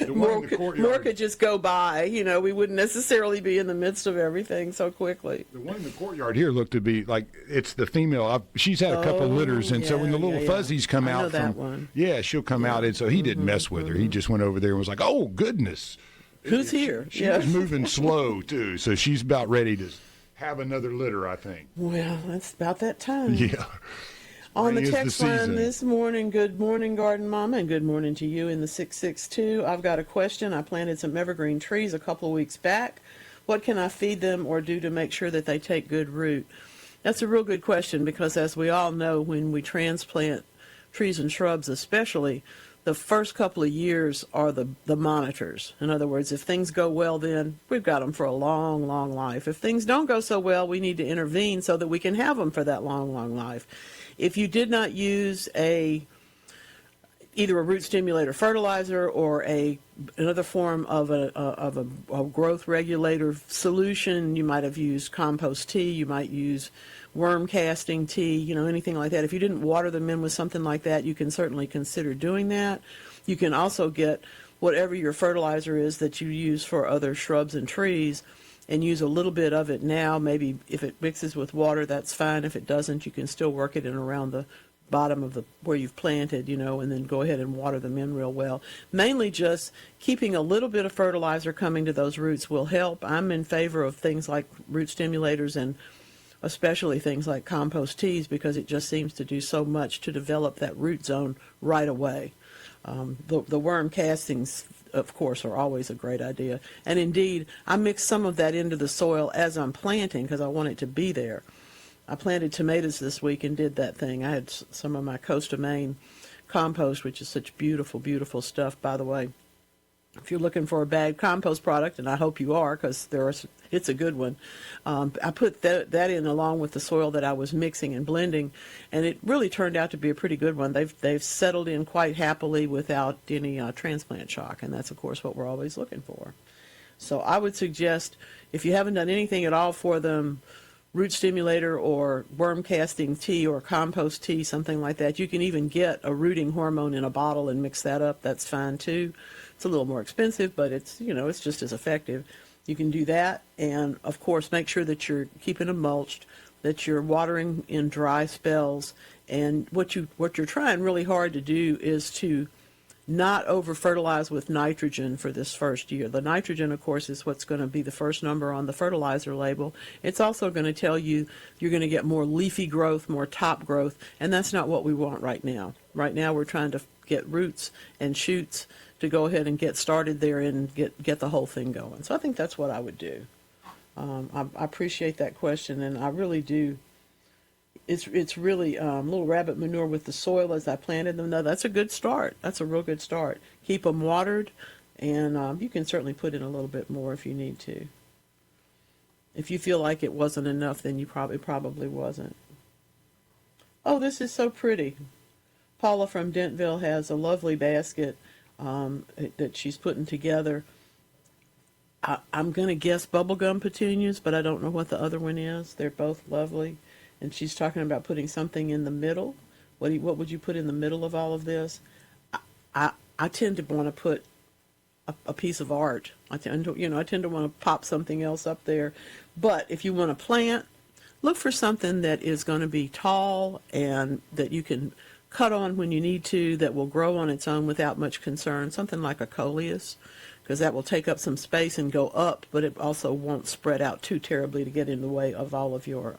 The one in the courtyard. More could just go by. We wouldn't necessarily be in the midst of everything so quickly. The one in the courtyard here looked to be like it's the female. She's had a couple of litters, and so when the little fuzzies come I out know that one. Yeah, she'll come out, and so he didn't mess with her. He just went over there and was like, "Oh goodness, who's here?" She was moving slow too, so she's about ready to have another litter, I think. Well, that's about that time. Yeah. On the text line this morning, good morning, Garden Mama, and good morning to you in the 662. I've got a question. I planted some evergreen trees a couple of weeks back. What can I feed them or do to make sure that they take good root? That's a real good question because, as we all know, when we transplant trees and shrubs especially, the first couple of years are the monitors. In other words, if things go well, then we've got them for a long, long life. If things don't go so well, we need to intervene so that we can have them for that long, long life. If you did not use either a root stimulator fertilizer or another form of a growth regulator solution, you might have used compost tea, you might use worm casting tea, anything like that. If you didn't water them in with something like that, you can certainly consider doing that. You can also get whatever your fertilizer is that you use for other shrubs and trees and use a little bit of it now. Maybe if it mixes with water, that's fine. If it doesn't, you can still work it in around the bottom of where you've planted, and then go ahead and water them in real well. Mainly just keeping a little bit of fertilizer coming to those roots will help. I'm in favor of things like root stimulators and especially things like compost teas because it just seems to do so much to develop that root zone right away. The worm castings, of course, are always a great idea. And indeed, I mix some of that into the soil as I'm planting because I want it to be there. I planted tomatoes this week and did that thing. I had some of my Coast of Maine compost, which is such beautiful, beautiful stuff, by the way. If you're looking for a bag compost product, and I hope you are because it's a good one, I put that in along with the soil that I was mixing and blending, and it really turned out to be a pretty good one. They've settled in quite happily without any transplant shock, and that's, of course, what we're always looking for. So I would suggest, if you haven't done anything at all for them, root stimulator or worm casting tea or compost tea, something like that. You can even get a rooting hormone in a bottle and mix that up. That's fine too. It's a little more expensive, but it's just as effective. You can do that, and of course make sure that you're keeping them mulched, that you're watering in dry spells, and what you're trying really hard to do is to not over-fertilize with nitrogen for this first year. The nitrogen, of course, is what's going to be the first number on the fertilizer label. It's also going to tell you you're going to get more leafy growth, more top growth, and that's not what we want right now. Right now we're trying to get roots and shoots to go ahead and get started there and get the whole thing going. So I think that's what I would do. I appreciate that question, and I really do. It's really little rabbit manure with the soil as I planted them. No, that's a good start. That's a real good start. Keep them watered, and you can certainly put in a little bit more if you need to. If you feel like it wasn't enough, then you probably wasn't. Oh, this is so pretty. Paula from Dentville has a lovely basket that she's putting together. I'm going to guess bubblegum petunias, but I don't know what the other one is. They're both lovely. And she's talking about putting something in the middle. What would you put in the middle of all of this? I tend to want to put a piece of art. I tend to want to pop something else up there. But if you want to plant, look for something that is going to be tall and that you can cut on when you need to, that will grow on its own without much concern. Something like a coleus, because that will take up some space and go up, but it also won't spread out too terribly to get in the way of all of your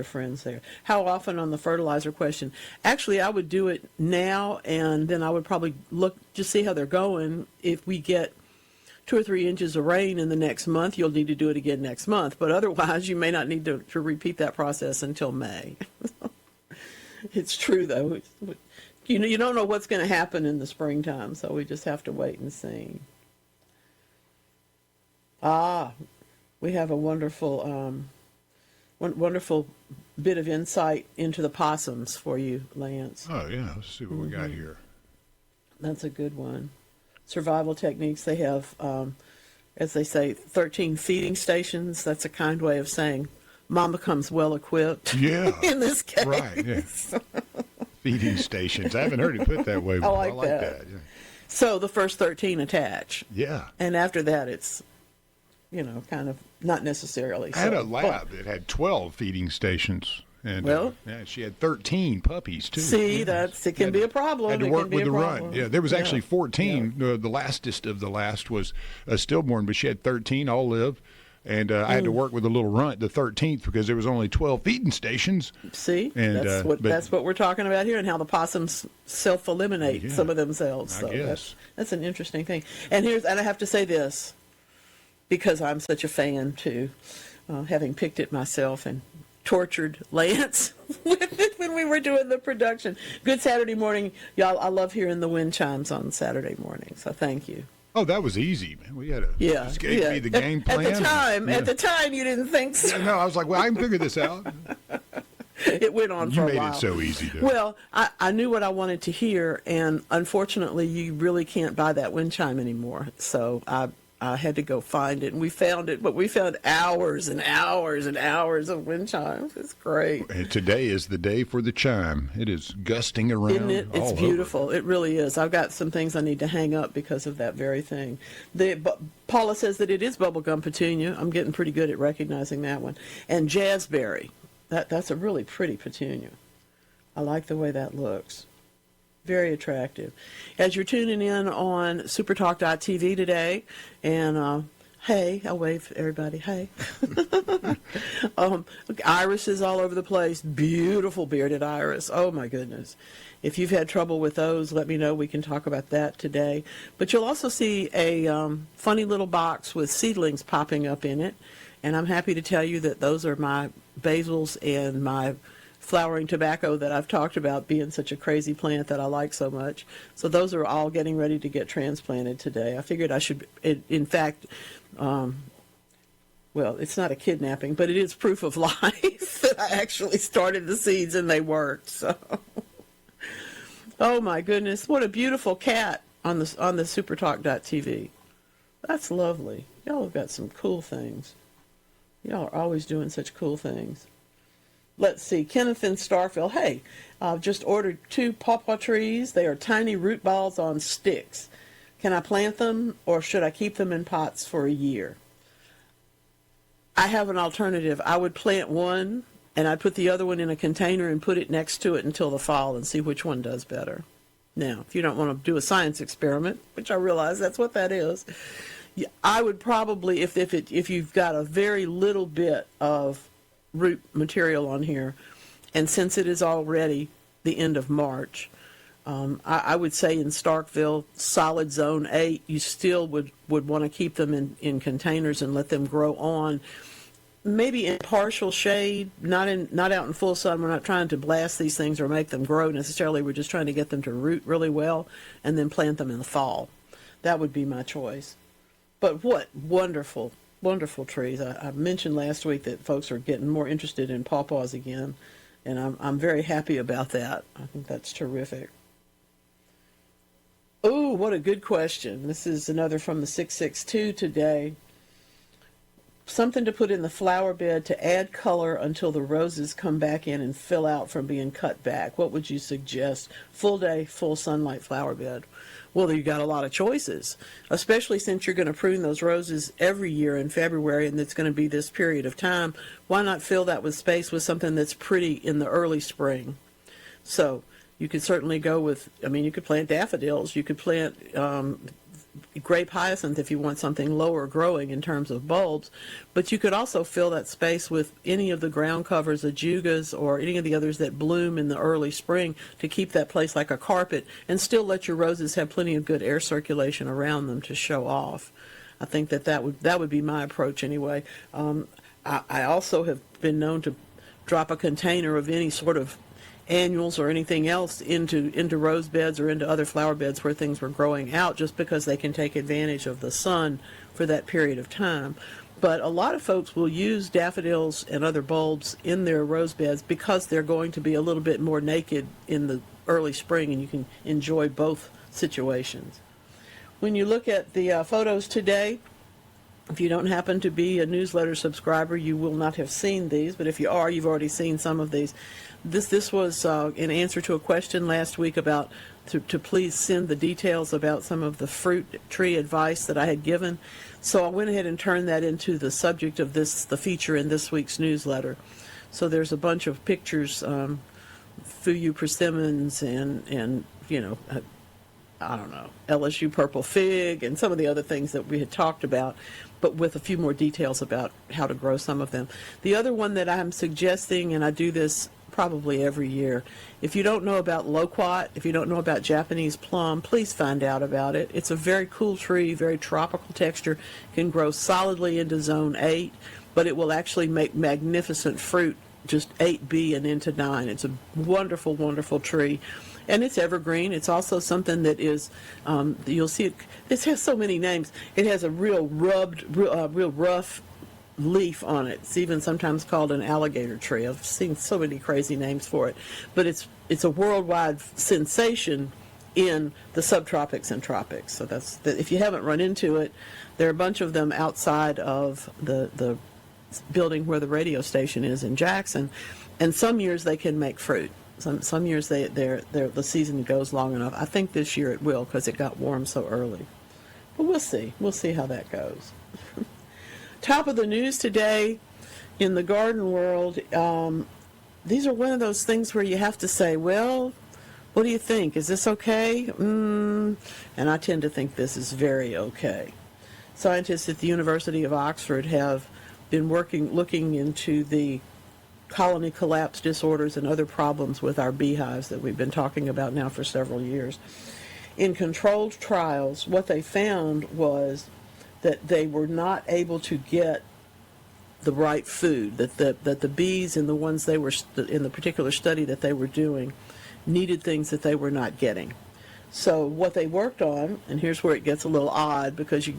friends there. How often on the fertilizer question? Actually, I would do it now, and then I would probably look to see how they're going. If we get 2 or 3 inches of rain in the next month, you'll need to do it again next month. But otherwise, you may not need to repeat that process until May. It's true, though. You don't know what's going to happen in the springtime, so we just have to wait and see. We have a wonderful bit of insight into the possums for you, Lance. Oh, yeah. Let's see what we got here. That's a good one. Survival techniques. They have, as they say, 13 feeding stations. That's a kind way of saying Mama comes well equipped. Yeah. In this case. Right, yeah. Feeding stations. I haven't heard it put that way before. I like that. Yeah. So the first 13 attach. Yeah. And after that, it's, kind of not necessarily. I had so, a lab that had 12 feeding stations. And Well, she had 13 puppies, too. See, it can be a problem. Had to It work can be with a the problem. run. Yeah, there was actually 14. Yeah. The lastest of the last was a stillborn, but she had 13, all live. And I had to work with a little runt, the 13th, because there was only 12 feeding stations. See, And, that's what we're talking about here, and how the possums self-eliminate some of themselves. So I guess. that's an interesting thing. And I have to say this, because I'm such a fan too, having picked it myself and tortured Lance with it when we were doing the production. Good Saturday morning, y'all. I love hearing the wind chimes on Saturday morning, so thank you. Oh, that was easy, man. We had just gave me the game plan. At the time, you didn't think so. No, I was like, well, I can figure this out. It went on for a while. You made it so easy, though. Well, I knew what I wanted to hear, and unfortunately, you really can't buy that wind chime anymore. So I had to go find it, and we found it, but we found hours and hours and hours of wind chimes. It's great. And today is the day for the chime. It is gusting around. Isn't it? It's beautiful. It really is. I've got some things I need to hang up because of that very thing. Paula says that it is bubblegum petunia. I'm getting pretty good at recognizing that one. And jazzberry. That's a really pretty petunia. I like the way that looks. Very attractive. As you're tuning in on SuperTalk.tv today, and hey, I'll wave everybody. Hey. Irises all over the place. Beautiful bearded iris. Oh my goodness. If you've had trouble with those, let me know. We can talk about that today. But you'll also see a funny little box with seedlings popping up in it, and I'm happy to tell you that those are my basils and my flowering tobacco that I've talked about being such a crazy plant that I like so much. So those are all getting ready to get transplanted today. I figured I should, in fact, well, it's not a kidnapping, but it is proof of life that I actually started the seeds and they worked. So, oh my goodness, what a beautiful cat on the SuperTalk.tv. That's lovely. Y'all have got some cool things. Y'all are always doing such cool things. Let's see, Kenneth in Starfield. Hey, I've just ordered 2 pawpaw trees. They are tiny root balls on sticks. Can I plant them, or should I keep them in pots for a year? I have an alternative. I would plant one, and I'd put the other one in a container and put it next to it until the fall and see which one does better. Now, if you don't want to do a science experiment, which I realize that's what that is, I would probably, if you've got a very little bit of root material on here, and since it is already the end of March, I would say in Starkville, solid zone 8, you still would want to keep them in containers and let them grow on, maybe in partial shade, not out in full sun. We're not trying to blast these things or make them grow necessarily. We're just trying to get them to root really well and then plant them in the fall. That would be my choice. But what wonderful trees. I mentioned last week that folks are getting more interested in pawpaws again, and I'm very happy about that. I think that's terrific. Oh, what a good question. This is another from the 662 today. Something to put in the flower bed to add color until the roses come back in and fill out from being cut back. What would you suggest? Full day, full sunlight flower bed. Well, you got a lot of choices, especially since you're going to prune those roses every year in February, and it's going to be this period of time. Why not fill that with space with something that's pretty in the early spring? So you could certainly go with, you could plant daffodils. You could plant grape hyacinth if you want something lower growing in terms of bulbs, but you could also fill that space with any of the ground covers, ajugas, or any of the others that bloom in the early spring to keep that place like a carpet and still let your roses have plenty of good air circulation around them to show off. I think that would be my approach anyway. I also have been known to drop a container of any sort of annuals or anything else into rose beds or into other flower beds where things were growing out, just because they can take advantage of the sun for that period of time. But a lot of folks will use daffodils and other bulbs in their rose beds because they're going to be a little bit more naked in the early spring, and you can enjoy both situations. When you look at the photos today, If you don't happen to be a newsletter subscriber, you will not have seen these, but if you are, you've already seen some of these. This was in answer to a question last week about to please send the details about some of the fruit tree advice that I had given. So I went ahead and turned that into the subject of the feature in this week's newsletter. So there's a bunch of pictures, Fuyu persimmons and I don't know, LSU purple fig and some of the other things that we had talked about, but with a few more details about how to grow some of them. The other one that I'm suggesting, and I do this probably every year, if you don't know about loquat, if you don't know about Japanese plum, please find out about it. It's a very cool tree, very tropical texture, can grow solidly into zone 8, but it will actually make magnificent fruit, just 8B and into 9. It's a wonderful, wonderful tree. And it's evergreen. It's also something that is, you'll see it, this has so many names. It has a real rough leaf on it. It's even sometimes called an alligator tree. I've seen so many crazy names for it. But it's a worldwide sensation in the subtropics and tropics. So if you haven't run into it, there are a bunch of them outside of the building where the radio station is in Jackson. And some years they can make fruit. Some years the season goes long enough. I think this year it will because it got warm so early. But we'll see. We'll see how that goes. Top of the news today in the garden world, these are one of those things where you have to say, well, what do you think? Is this okay? And I tend to think this is very okay. Scientists at the University of Oxford have been looking into the colony collapse disorders and other problems with our beehives that we've been talking about now for several years. In controlled trials, what they found was that they were not able to get the right food, that the bees and the ones they were in the particular study that they were doing needed things that they were not getting. So what they worked on, and here's where it gets a little odd, because you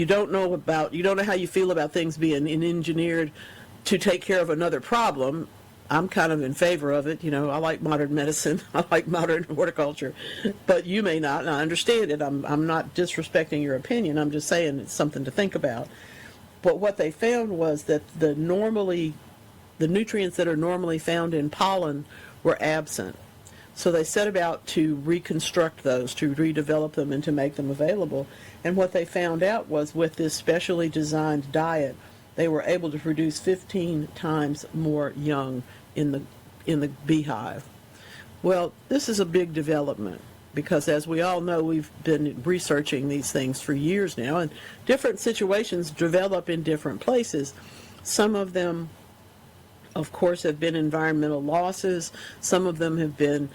don't know how you feel about things being engineered to take care of another problem. I'm kind of in favor of it. I like modern medicine. I like modern horticulture. But you may not, and I understand it. I'm not disrespecting your opinion. I'm just saying it's something to think about. But what they found was that the nutrients that are normally found in pollen were absent. So they set about to reconstruct those, to redevelop them and to make them available. And what they found out was with this specially designed diet, they were able to produce 15 times more young in the beehive. Well, this is a big development because, as we all know, we've been researching these things for years now, and different situations develop in different places. Some of them, of course, have been environmental losses. Some of them have been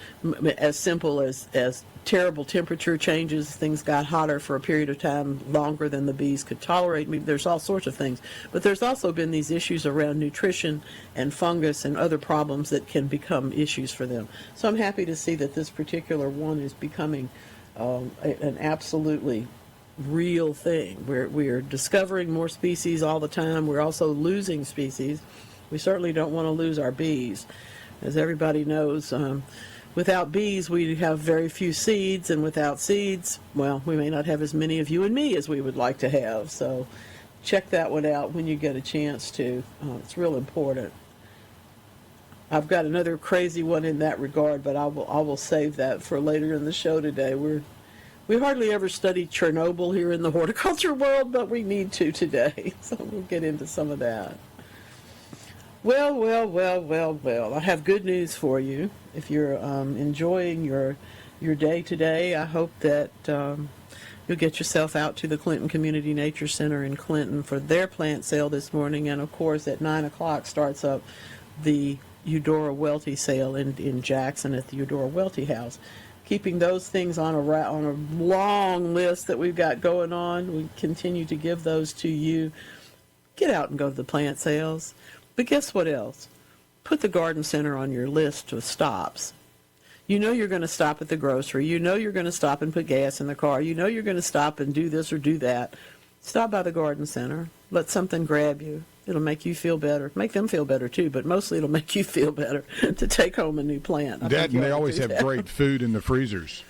as simple as terrible temperature changes. Things got hotter for a period of time longer than the bees could tolerate. There's all sorts of things. But there's also been these issues around nutrition and fungus and other problems that can become issues for them. So I'm happy to see that this particular one is becoming an absolutely real thing. We're discovering more species all the time. We're also losing species. We certainly don't want to lose our bees. As everybody knows, without bees, we have very few seeds, and without seeds, well, we may not have as many of you and me as we would like to have. So check that one out when you get a chance to. It's real important. I've got another crazy one in that regard, but I will save that for later in the show today. We hardly ever study Chernobyl here in the horticulture world, but we need to today. So we'll get into some of that. Well, I have good news for you. If you're enjoying your day today, I hope that you'll get yourself out to the Clinton Community Nature Center in Clinton for their plant sale this morning. And, of course, at 9 o'clock starts up the Eudora Welty sale in Jackson at the Eudora Welty House. Keeping those things on a long list that we've got going on. We continue to give those to you. Get out and go to the plant sales. But guess what else? Put the garden center on your list of stops. You know you're going to stop at the grocery. You know you're going to stop and put gas in the car. You know you're going to stop and do this or do that. Stop by the garden center. Let something grab you. It'll make you feel better. Make them feel better, too, but mostly it'll make you feel better to take home a new plant. Dad, and they always have great food in the freezers.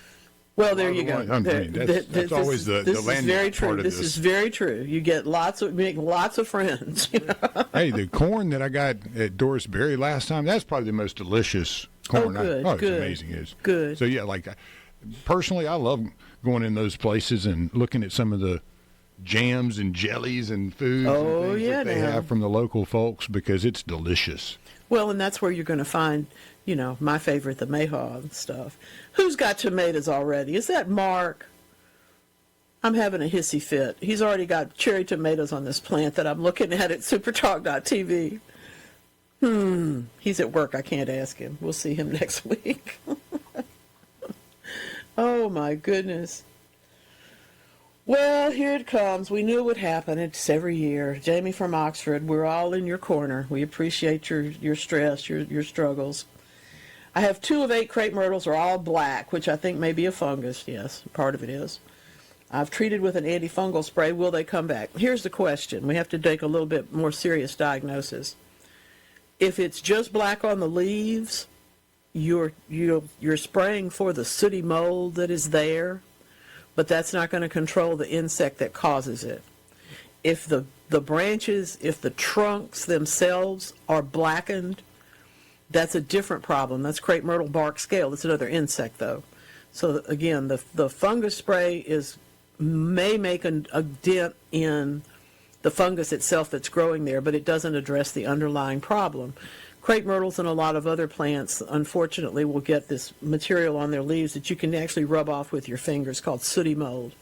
Well, there you go. That's always the landmark part of this. This is very true. You make lots of friends. You know? Hey, the corn that I got at Doris Berry last time, that's probably the most delicious corn. Good. It's amazing. It's good. So yeah, like personally, I love going in those places and looking at some of the jams and jellies and foods and things that they have from the local folks because it's delicious. Well, and that's where you're going to find, you know, my favorite, the Mayhaw stuff. Who's got tomatoes already? Is that Mark? I'm having a hissy fit. He's already got cherry tomatoes on this plant that I'm looking at SuperTalk.tv. He's at work. I can't ask him. We'll see him next week. Oh, my goodness. Well, here it comes. We knew it would happen. It's every year. Jamie from Oxford, we're all in your corner. We appreciate your stress, your struggles. I have 2 of 8 crepe myrtles are all black, which I think may be a fungus. Yes, part of it is. I've treated with an antifungal spray. Will they come back? Here's the question. We have to take a little bit more serious diagnosis. If it's just black on the leaves, you're spraying for the sooty mold that is there, but that's not going to control the insect that causes it. If the branches, if the trunks themselves are blackened, that's a different problem. That's crepe myrtle bark scale. That's another insect, though. So again, the fungus spray may make a dent in the fungus itself that's growing there, but it doesn't address the underlying problem. Crepe myrtles and a lot of other plants, unfortunately, will get this material on their leaves that you can actually rub off with your fingers called sooty mold.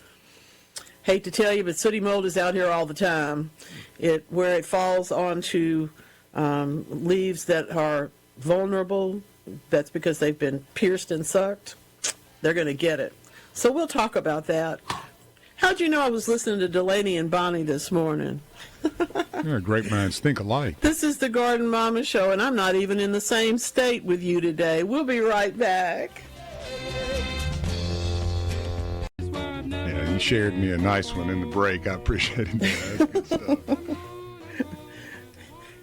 Hate to tell you, but sooty mold is out here all the time. Where it falls onto leaves that are vulnerable, that's because they've been pierced and sucked, they're going to get it. So we'll talk about that. How'd you know I was listening to Delaney and Bonnie this morning? Great minds think alike. This is the Garden Mama Show, and I'm not even in the same state with you today. We'll be right back. Yeah, you shared me a nice one in the break. I appreciate it. That's good stuff.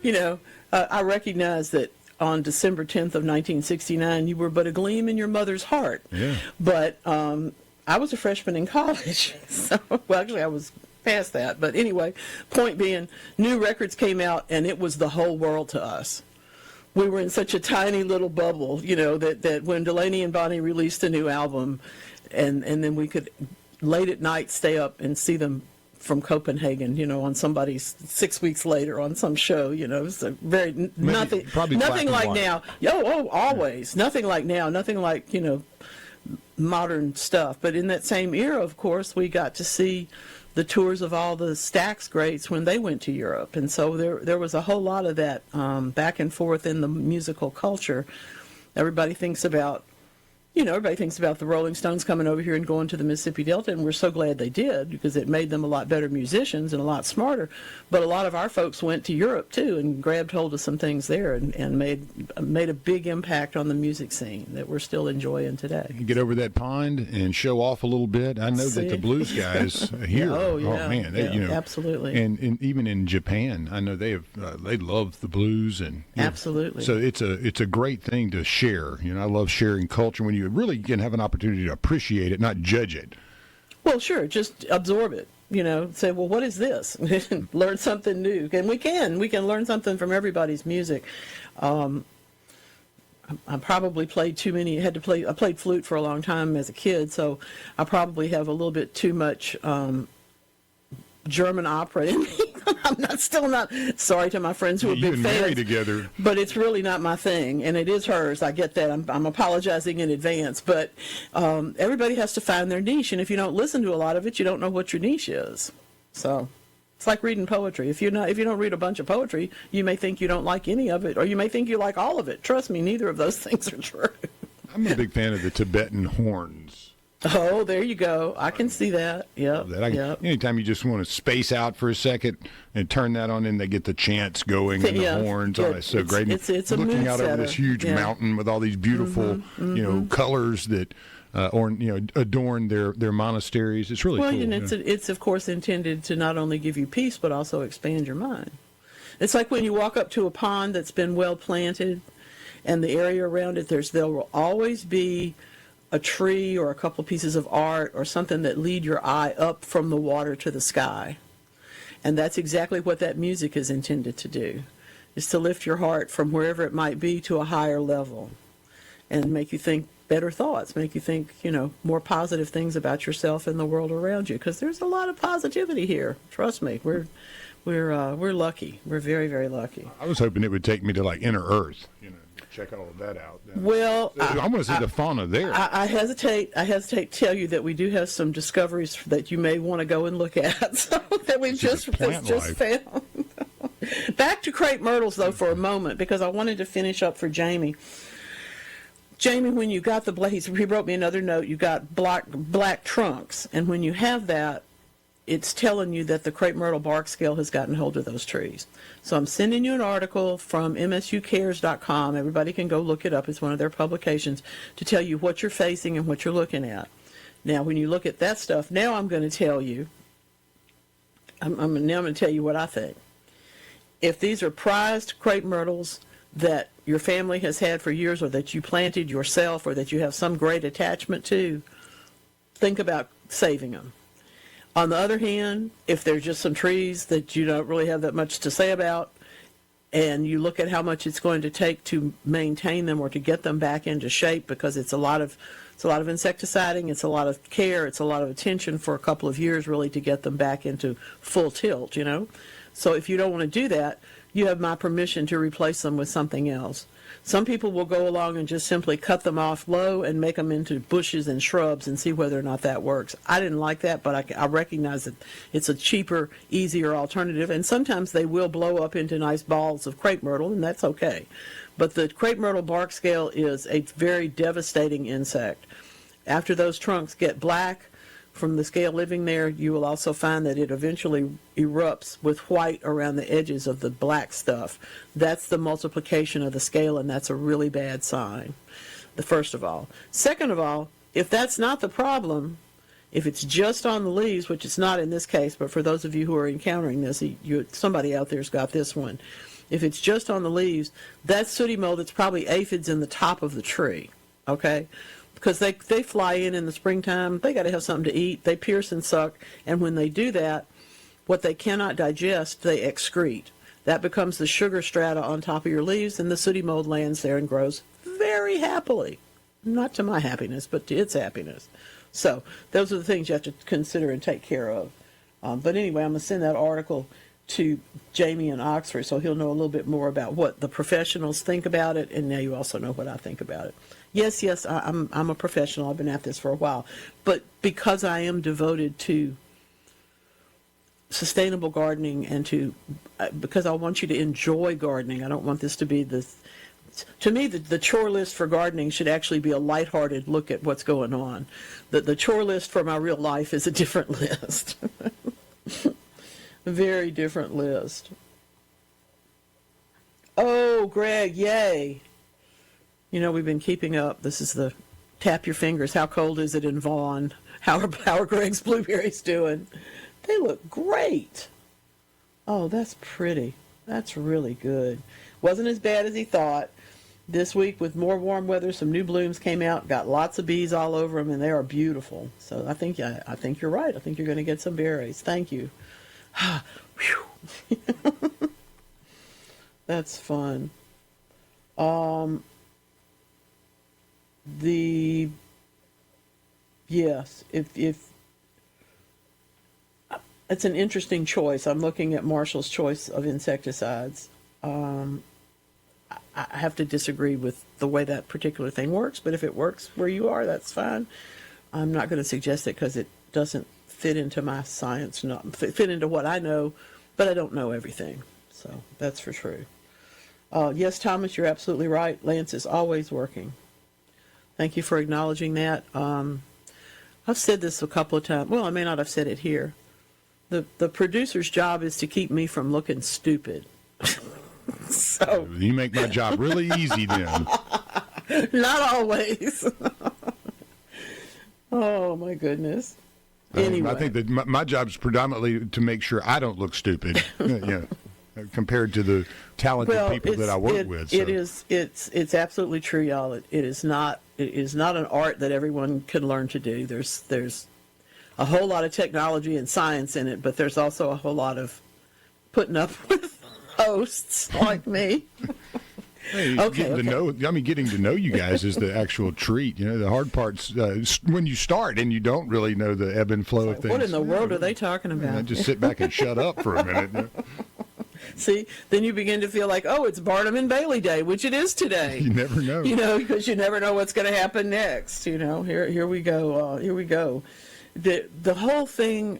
You know, I recognize that on December 10th of 1969, you were but a gleam in your mother's heart. Yeah. But I was a freshman in college. So, well, actually, I was past that. But anyway, point being, new records came out, and it was the whole world to us. We were in such a tiny little bubble, you know, that when Delaney and Bonnie released a new album, and then we could, late at night, stay up and see them from Copenhagen, you know, on somebody's 6 weeks later on some show, you know, it's a very nothing like now. Always nothing like now, nothing like, you know, modern stuff. But in that same era, of course, we got to see the tours of all the Stax greats when they went to Europe, and so there was a whole lot of that back and forth in the musical culture. Everybody thinks about the Rolling Stones coming over here and going to the Mississippi Delta, and we're so glad they did because it made them a lot better musicians and a lot smarter. But a lot of our folks went to Europe, too, and grabbed hold of some things there and made a big impact on the music scene that we're still enjoying today. You get over that pond and show off a little bit. I know that the blues guys here, man, absolutely. And even in Japan, I know they love the blues and absolutely. So it's a great thing to share. You know, I love sharing culture when you really can have an opportunity to appreciate it, not judge it. Well, sure, just absorb it. You know, say, well, what is this? Learn something new, and we can learn something from everybody's music. I probably played too many. I played flute for a long time as a kid, so I probably have a little bit too much German opera in me. I'm still not sorry to my friends who are big fans together, but it's really not my thing, and it is hers. I get that. I'm apologizing in advance, but everybody has to find their niche, and if you don't listen to a lot of it, you don't know what your niche is. So it's like reading poetry. If you don't read a bunch of poetry, you may think you don't like any of it, or you may think you like all of it. Trust me, neither of those things are true. I'm a big fan of the Tibetan horns. Oh, there you go. I can see that. Yep. Anytime you just want to space out for a second and turn that on, and they get the chants going and the horns. Oh, it's so great. It's a looking mood out setter. over this huge mountain with all these beautiful, colors that adorn their monasteries. It's really cool. Well, it's of course intended to not only give you peace but also expand your mind. It's like when you walk up to a pond that's been well planted, and the area around it, there will always be a tree or a couple pieces of art or something that lead your eye up from the water to the sky. And that's exactly what that music is intended to do, is to lift your heart from wherever it might be to a higher level and make you think better thoughts, make you think, more positive things about yourself and the world around you. Because there's a lot of positivity here. Trust me, we're lucky. We're very, very lucky. I was hoping it would take me to like Inner Earth, check all of that out. Well, I want to see the fauna there. I hesitate to tell you that we do have some discoveries that you may want to go and look at. So that we've just found. Back to crepe myrtles though for a moment, because I wanted to finish up for Jamie. Jamie, when you got he wrote me another note. You got black trunks, and when you have that, it's telling you that the crepe myrtle bark scale has gotten hold of those trees. So I'm sending you an article from msucares.com. Everybody can go look it up. It's one of their publications to tell you what you're facing and what you're looking at. Now, when you look at that stuff, now I'm going to tell you. I'm going to tell you what I think. If these are prized crepe myrtles that your family has had for years, or that you planted yourself, or that you have some great attachment to, think about saving them. On the other hand, if there's just some trees that you don't really have that much to say about, and you look at how much it's going to take to maintain them or to get them back into shape, because it's a lot of insecticiding, it's a lot of care, it's a lot of attention for a couple of years really to get them back into full tilt, So if you don't want to do that, you have my permission to replace them with something else. Some people will go along and just simply cut them off low and make them into bushes and shrubs and see whether or not that works. I didn't like that, but I recognize that it's a cheaper, easier alternative, and sometimes they will blow up into nice balls of crepe myrtle, and that's okay. But the crepe myrtle bark scale is a very devastating insect. After those trunks get black from the scale living there, you will also find that it eventually erupts with white around the edges of the black stuff. That's the multiplication of the scale, and that's a really bad sign, first of all. Second of all, if that's not the problem, if it's just on the leaves, which it's not in this case, but for those of you who are encountering this, somebody out there's got this one. If it's just on the leaves, that's sooty mold. It's probably aphids in the top of the tree, okay? Because they fly in the springtime. They got to have something to eat. They pierce and suck. And when they do that, what they cannot digest, they excrete. That becomes the sugar strata on top of your leaves, and the sooty mold lands there and grows very happily. Not to my happiness, but to its happiness. So those are the things you have to consider and take care of. But anyway, I'm going to send that article to Jamie in Oxford, so he'll know a little bit more about what the professionals think about it, and now you also know what I think about it. Yes, I'm a professional. I've been at this for a while. But because I am devoted to sustainable gardening and because I want you to enjoy gardening, I don't want this to be to me, the chore list for gardening should actually be a lighthearted look at what's going on. The chore list for my real life is a different list. A very different list. Oh, Greg, yay. We've been keeping up. This is the tap your fingers. How cold is it in Vaughan? How are Greg's blueberries doing? They look great. Oh, that's pretty. That's really good. Wasn't as bad as he thought. This week, with more warm weather, some new blooms came out. Got lots of bees all over them, and they are beautiful. So I think you're right. I think you're going to get some berries. Thank you. That's fun. Yes, if it's an interesting choice. I'm looking at Marshall's choice of insecticides. I have to disagree with the way that particular thing works, but if it works where you are, that's fine. I'm not going to suggest it because it doesn't fit into my science, not fit into what I know, but I don't know everything. So that's for true. Yes, Thomas, you're absolutely right. Lance is always working. Thank you for acknowledging that. I've said this a couple of times. Well, I may not have said it here. The producer's job is to keep me from looking stupid. So you make my job really easy then. Not always. Oh, my goodness. Anyway. I think that my job is predominantly to make sure I don't look stupid. Compared to the talented people that I work with. So. It's absolutely true, y'all. It is not It is not an art that everyone can learn to do. There's a whole lot of technology and science in it, but there's also a whole lot of putting up with hosts like me. Hey, getting to know you guys is the actual treat. The hard part's when you start and you don't really know the ebb and flow of things. What in the world are they talking about? Just sit back and shut up for a minute. See, then you begin to feel like, it's Barnum and Bailey Day, which it is today. You never know. Because you never know what's going to happen next. Here we go. Here we go. The whole thing.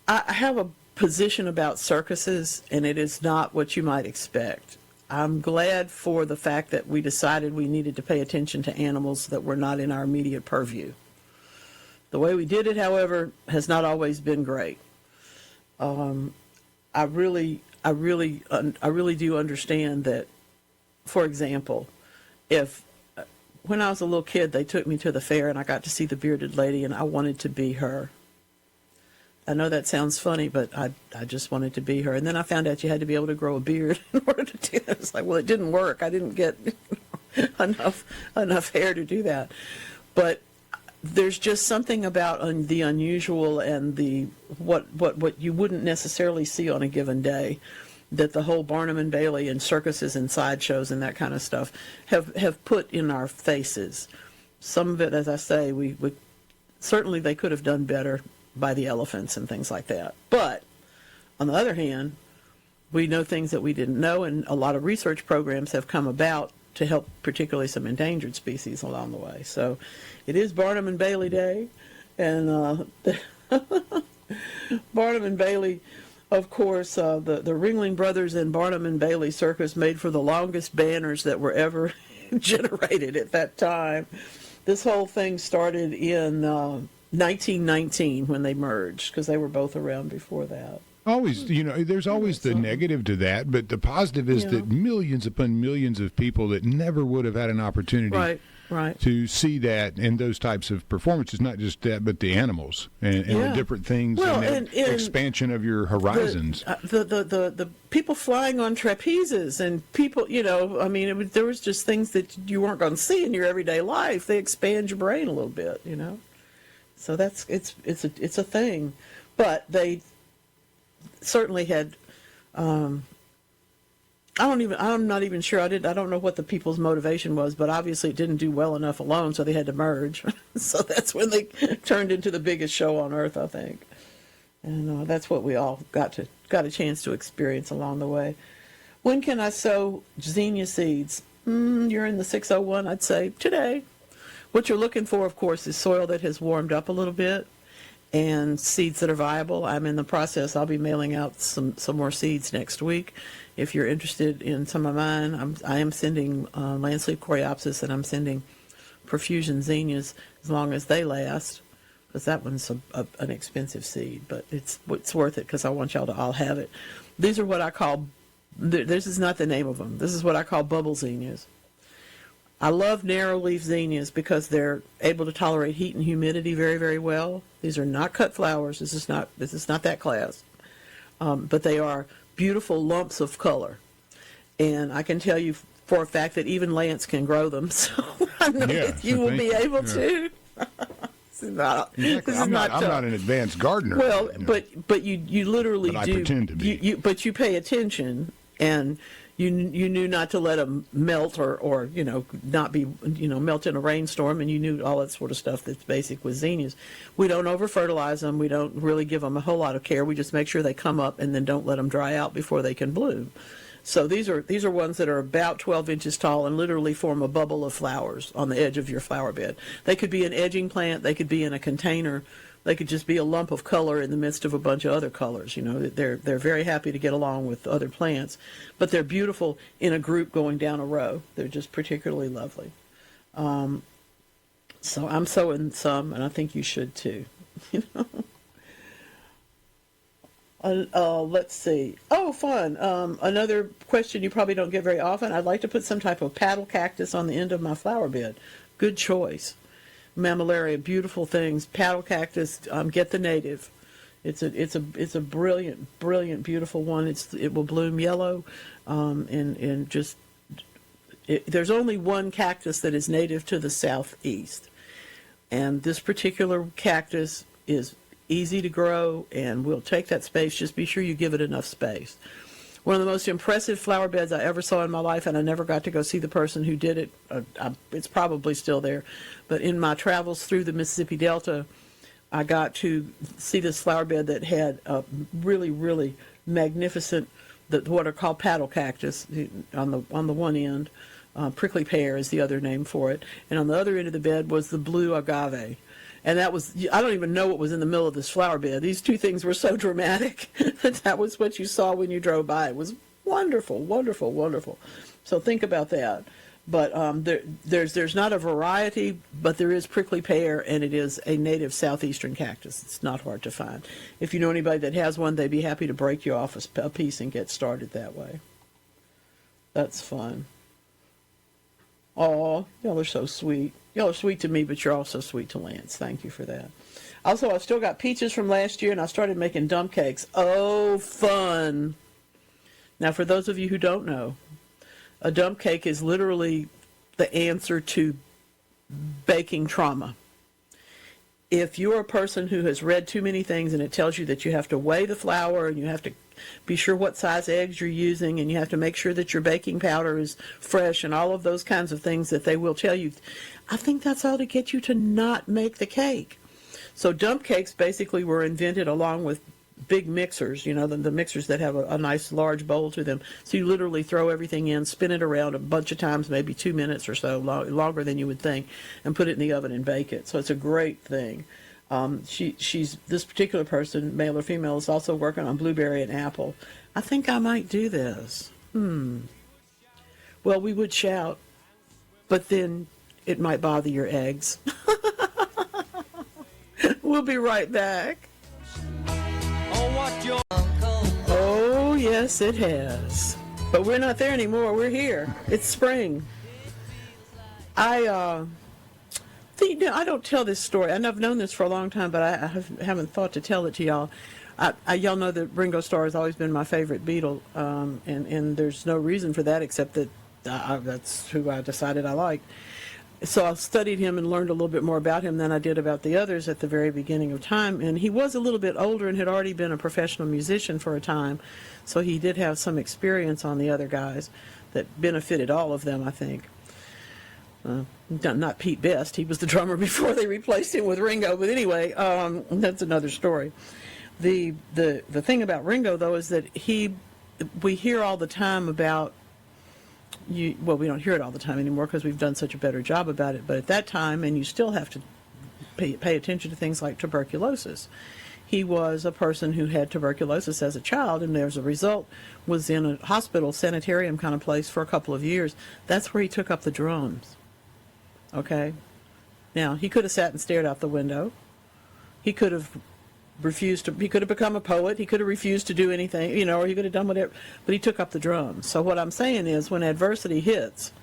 I have a position about circuses, and it is not what you might expect. I'm glad for the fact that we decided we needed to pay attention to animals that were not in our immediate purview. The way we did it, however, has not always been great. I really do understand that. For example, if when I was a little kid, they took me to the fair and I got to see the bearded lady, and I wanted to be her. I know that sounds funny, but I just wanted to be her. And then I found out you had to be able to grow a beard in order to do that. It's like, well, it didn't work. I didn't get enough hair to do that. But there's just something about the unusual and the what you wouldn't necessarily see on a given day, that the whole Barnum and Bailey and circuses and sideshows and that kind of stuff have put in our faces. Some of it, as I say, we certainly they could have done better by the elephants and things like that. But on the other hand, we know things that we didn't know, and a lot of research programs have come about to help particularly some endangered species along the way. So it is Barnum and Bailey Day, and Barnum and Bailey, of course, the Ringling Brothers and Barnum and Bailey Circus made for the longest banners that were ever generated at that time. This whole thing started in 1919 when they merged, because they were both around before that. Always, there's always the negative to that, but the positive is that millions upon millions of people that never would have had an opportunity to see that and those types of performances, not just that, but the animals and the different things and expansion of your horizons. The people flying on trapezes and people, there was just things that you weren't going to see in your everyday life. They expand your brain a little bit, So it's a thing, but they certainly had. I'm not even sure. I don't know what the people's motivation was, but obviously it didn't do well enough alone, so they had to merge. So that's when they turned into the biggest show on earth, I think. And that's what we all got a chance to experience along the way. When can I sow zinnia seeds? You're in the 601, I'd say today. What you're looking for, of course, is soil that has warmed up a little bit and seeds that are viable. I'm in the process. I'll be mailing out some more seeds next week. If you're interested in some of mine, I am sending landsleep coreopsis, and I'm sending profusion zinnias as long as they last, because that one's an expensive seed, but it's worth it because I want y'all to all have it. These are what I call, this is not the name of them, this is what I call bubble zinnias. I love narrow leaf zinnias because they're able to tolerate heat and humidity very, very well. These are not cut flowers. This is not that class. But they are beautiful lumps of color. And I can tell you for a fact that even Lance can grow them. So I know that you will be able to. I'm not an advanced gardener. Well, but you literally do. I pretend to be. But you pay attention, and you knew not to let them melt or not be melt in a rainstorm, and you knew all that sort of stuff that's basic with zinnias. We don't over fertilize them. We don't really give them a whole lot of care. We just make sure they come up and then don't let them dry out before they can bloom. So these are ones that are about 12 inches tall and literally form a bubble of flowers on the edge of your flower bed. They could be an edging plant. They could be in a container. They could just be a lump of color in the midst of a bunch of other colors. They're very happy to get along with other plants, but they're beautiful in a group going down a row. They're just particularly lovely. So I'm sowing some, and I think you should too. Let's see. Oh, fun. Another question you probably don't get very often. I'd like to put some type of paddle cactus on the end of my flower bed. Good choice. Mammillaria, beautiful things. Paddle cactus, get the native. It's a brilliant, beautiful one. It will bloom yellow, and just there's only one cactus that is native to the southeast. And this particular cactus is easy to grow and will take that space. Just be sure you give it enough space. One of the most impressive flower beds I ever saw in my life, and I never got to go see the person who did it. It's probably still there. But in my travels through the Mississippi Delta, I got to see this flower bed that had a really, really magnificent, what are called paddle cactus on the one end. Prickly pear is the other name for it. And on the other end of the bed was the blue agave. And that was, I don't even know what was in the middle of this flower bed. These two things were so dramatic that was what you saw when you drove by. It was wonderful, wonderful, wonderful. So think about that. But there's not a variety, but there is prickly pear, and it is a native southeastern cactus. It's not hard to find. If you know anybody that has one, they'd be happy to break you off a piece and get started that way. That's fun. Oh, y'all are so sweet. Y'all are sweet to me, but you're also sweet to Lance. Thank you for that. Also, I've still got peaches from last year, and I started making dump cakes. Oh, fun. Now, for those of you who don't know, a dump cake is literally the answer to baking trauma. If you're a person who has read too many things and it tells you that you have to weigh the flour and you have to be sure what size eggs you're using and you have to make sure that your baking powder is fresh and all of those kinds of things that they will tell you, I think that's all to get you to not make the cake. So dump cakes basically were invented along with big mixers, you know, the mixers that have a nice large bowl to them. So you literally throw everything in, spin it around a bunch of times, maybe 2 minutes or so, longer than you would think, and put it in the oven and bake it. So it's a great thing. She's this particular person, male or female, is also working on blueberry and apple. I think I might do this. Well, we would shout, but then it might bother your eggs. We'll be right back. Oh, yes, it has. But we're not there anymore. We're here. It's spring. I don't tell this story, and I've known this for a long time, but I haven't thought to tell it to y'all. Y'all know that Ringo Starr has always been my favorite Beatle, and there's no reason for that except that that's who I decided I liked. So I studied him and learned a little bit more about him than I did about the others at the very beginning of time. And he was a little bit older and had already been a professional musician for a time, so he did have some experience on the other guys that benefited all of them, I think. Not Pete Best. He was the drummer before they replaced him with Ringo. But anyway, that's another story. The thing about Ringo, though, is that we hear all the time about well, we don't hear it all the time anymore because we've done such a better job about it. But at that time, and you still have to pay attention to things like tuberculosis. He was a person who had tuberculosis as a child, and as a result was in a hospital, sanitarium kind of place for a couple of years. That's where he took up the drums. Okay? Now, he could have sat and stared out the window. He could have he could have become a poet. He could have refused to do anything, you know, or he could have done whatever, but he took up the drums. So what I'm saying is when adversity hits,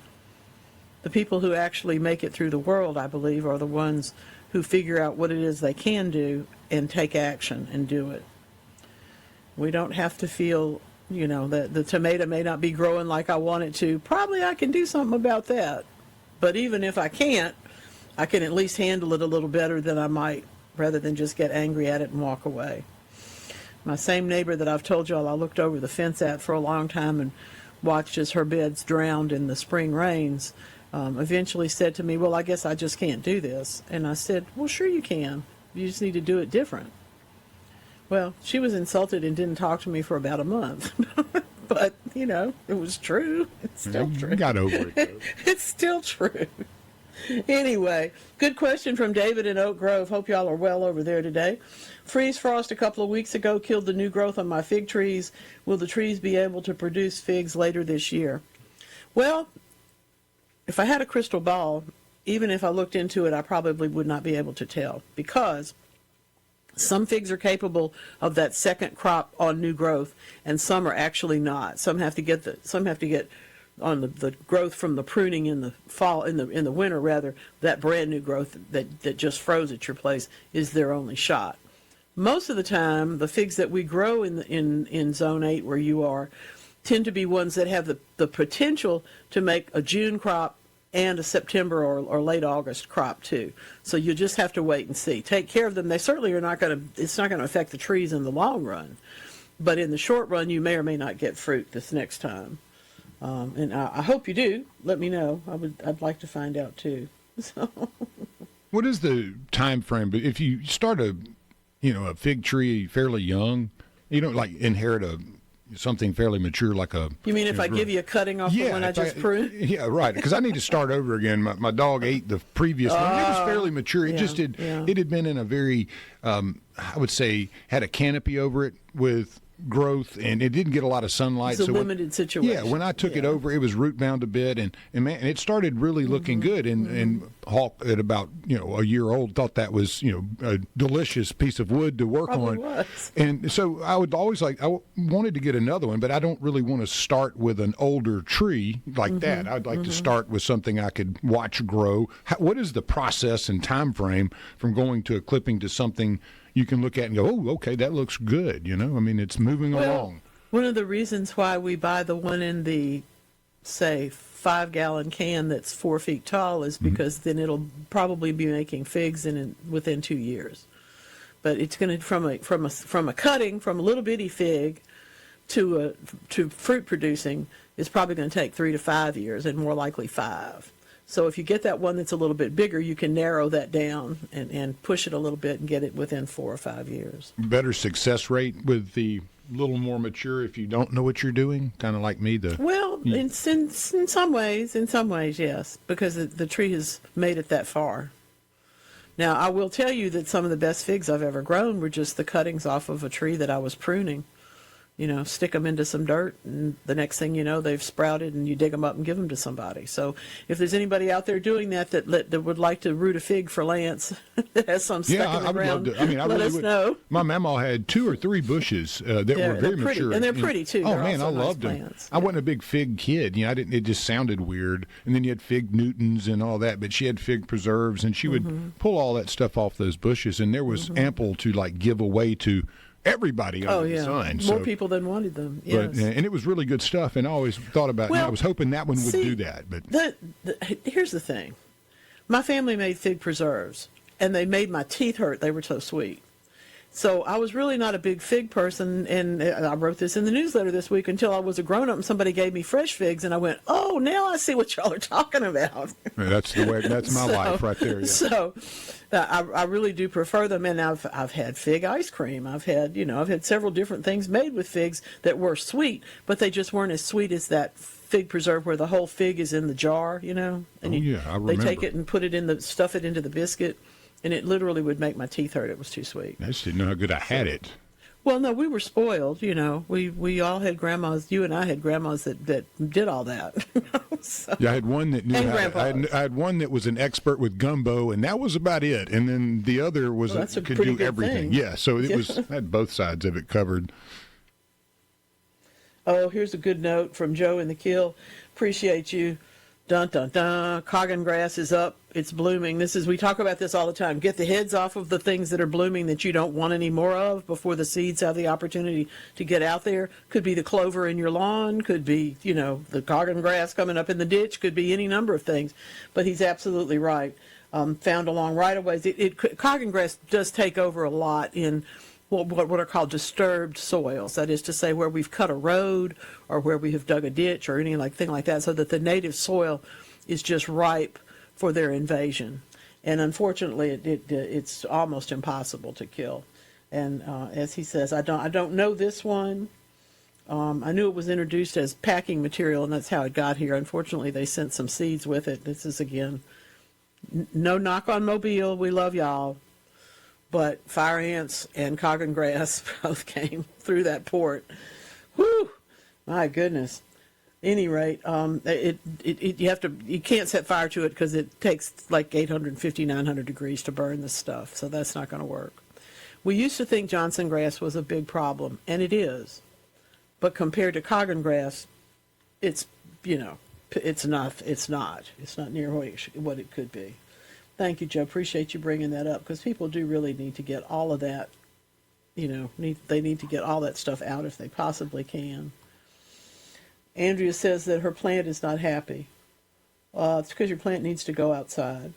the people who actually make it through the world, I believe, are the ones who figure out what it is they can do and take action and do it. We don't have to feel, you know, that the tomato may not be growing like I want it to. Probably I can do something about that. But even if I can't, I can at least handle it a little better than I might, rather than just get angry at it and walk away. My same neighbor that I've told y'all I looked over the fence at for a long time and watched as her beds drowned in the spring rains, eventually said to me, well, I guess I just can't do this. And I said, well, sure you can. You just need to do it different. Well, she was insulted and didn't talk to me for about a month. But, you know, it was true. It's still true. Got over it. It's still true. Anyway, good question from David in Oak Grove. Hope y'all are well over there today. Freeze frost a couple of weeks ago killed the new growth on my fig trees. Will the trees be able to produce figs later this year? Well, if I had a crystal ball, even if I looked into it, I probably would not be able to tell, because some figs are capable of that second crop on new growth, and some are actually not. Some have to get on the growth from the pruning in the fall, in the winter rather. That brand new growth that just froze at your place is their only shot. Most of the time, the figs that we grow in Zone 8 where you are, tend to be ones that have the potential to make a June crop and a September or late August crop too. So you just have to wait and see. Take care of them. They certainly are not going to, it's not going to affect the trees in the long run. But in the short run, you may or may not get fruit this next time. And I hope you do. Let me know. I'd like to find out too. So. What is the time frame? But if you start a fig tree fairly young, you don't like inherit something fairly mature like a. You mean if I give you a cutting off the one I just pruned? Yeah, right. Because I need to start over again. My dog ate the previous one. It was fairly mature. It just did. Yeah. It had been in a very, I would say, had a canopy over it with growth, and it didn't get a lot of sunlight. It's a limited situation. Yeah, when I took it over, it was root bound a bit, and man, it started really looking good. And Hawk, at about a year old, thought that was a delicious piece of wood to work Probably on. Was. And so I would always I wanted to get another one, but I don't really want to start with an older tree like that. I'd like to start with something I could watch grow. What is the process and time frame from going to a clipping to something you can look at and go, oh, okay, that looks good. I mean, it's moving along. One of the reasons why we buy the one in the, say, 5-gallon can that's 4 feet tall is because then it'll probably be making figs within 2 years. But it's going to from a cutting from a little bitty fig to fruit producing is probably going to take 3 to 5 years, and more likely 5. So if you get that one that's a little bit bigger, you can narrow that down and push it a little bit and get it within 4 or 5 years. Better success rate with the little more mature if you don't know what you're doing, kind of like me. In some ways, yes, because the tree has made it that far. Now, I will tell you that some of the best figs I've ever grown were just the cuttings off of a tree that I was pruning. Stick them into some dirt, and the next thing you know, they've sprouted, and you dig them up and give them to somebody. So if there's anybody out there doing that would like to root a fig for Lance that has some stuck in the ground, let us know. My mama had 2 or 3 bushes that were very mature. And they're pretty, too. Oh, they're man, I loved nice them. Plants. I wasn't a big fig kid. It just sounded weird. And then you had fig Newtons and all that, but she had fig preserves, and she would pull all that stuff off those bushes, and there was ample to, give away to everybody under the sun. More people than wanted them. Yes. And it was really good stuff, and I always thought about I was hoping that one would do that. But here's the thing. My family made fig preserves, and they made my teeth hurt. They were so sweet. So I was really not a big fig person, and I wrote this in the newsletter this week until I was a grown-up and somebody gave me fresh figs, and I went, oh, now I see what y'all are talking about. That's the way. That's my life right there. Yeah. So I really do prefer them, and I've had fig ice cream. I've had several different things made with figs that were sweet, but they just weren't as sweet as that fig preserve where the whole fig is in the jar, and I remember. They take it and stuff it into the biscuit. And it literally would make my teeth hurt. It was too sweet. I just didn't know how good I had it. Well, no, we were spoiled. We all had grandmas. You and I had grandmas that did all that. So. Yeah, I had one that knew I had one that was an expert with gumbo, and that was about it. And then the other was could do everything. Thing. Yeah, so it was had both sides of it covered. Oh, here's a good note from Joe in the Kill. Appreciate you. Dun, dun, dun. Coggan grass is up. It's blooming. We talk about this all the time. Get the heads off of the things that are blooming that you don't want any more of before the seeds have the opportunity to get out there. Could be the clover in your lawn. Could be, the coggan grass coming up in the ditch. Could be any number of things. But he's absolutely right. Found along right-of-ways. Coggan grass does take over a lot in what are called disturbed soils. That is to say, where we've cut a road or where we have dug a ditch or anything like that, so that the native soil is just ripe for their invasion. And unfortunately, it's almost impossible to kill. And as he says, I don't know this one. I knew it was introduced as packing material, and that's how it got here. Unfortunately, they sent some seeds with it. This is, again, no knock on Mobile. We love y'all. But fire ants and coggan grass both came through that port. Whew! My goodness. Any rate, you can't set fire to it because it takes like 850, 900 degrees to burn this stuff. So that's not going to work. We used to think Johnson grass was a big problem, and it is. But compared to coggan grass, it's not near what it could be. Thank you, Joe. Appreciate you bringing that up, because people do really need to get all of that, they need to get all that stuff out if they possibly can. Andrea says that her plant is not happy. It's because your plant needs to go outside.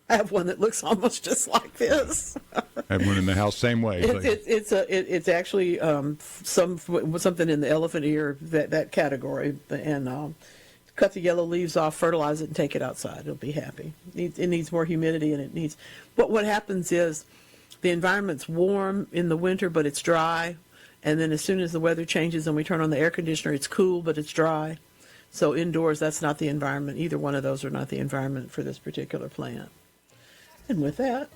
I have one that looks almost just like this. I have one in the house, same way. It's actually something in the elephant ear, that category, and cut the yellow leaves off, fertilize it, and take it outside. It'll be happy. It needs more humidity, and it needs. But what happens is the environment's warm in the winter, but it's dry, and then as soon as the weather changes and we turn on the air conditioner, it's cool, but it's dry. So indoors, that's not the environment. Either one of those are not the environment for this particular plant. And with that,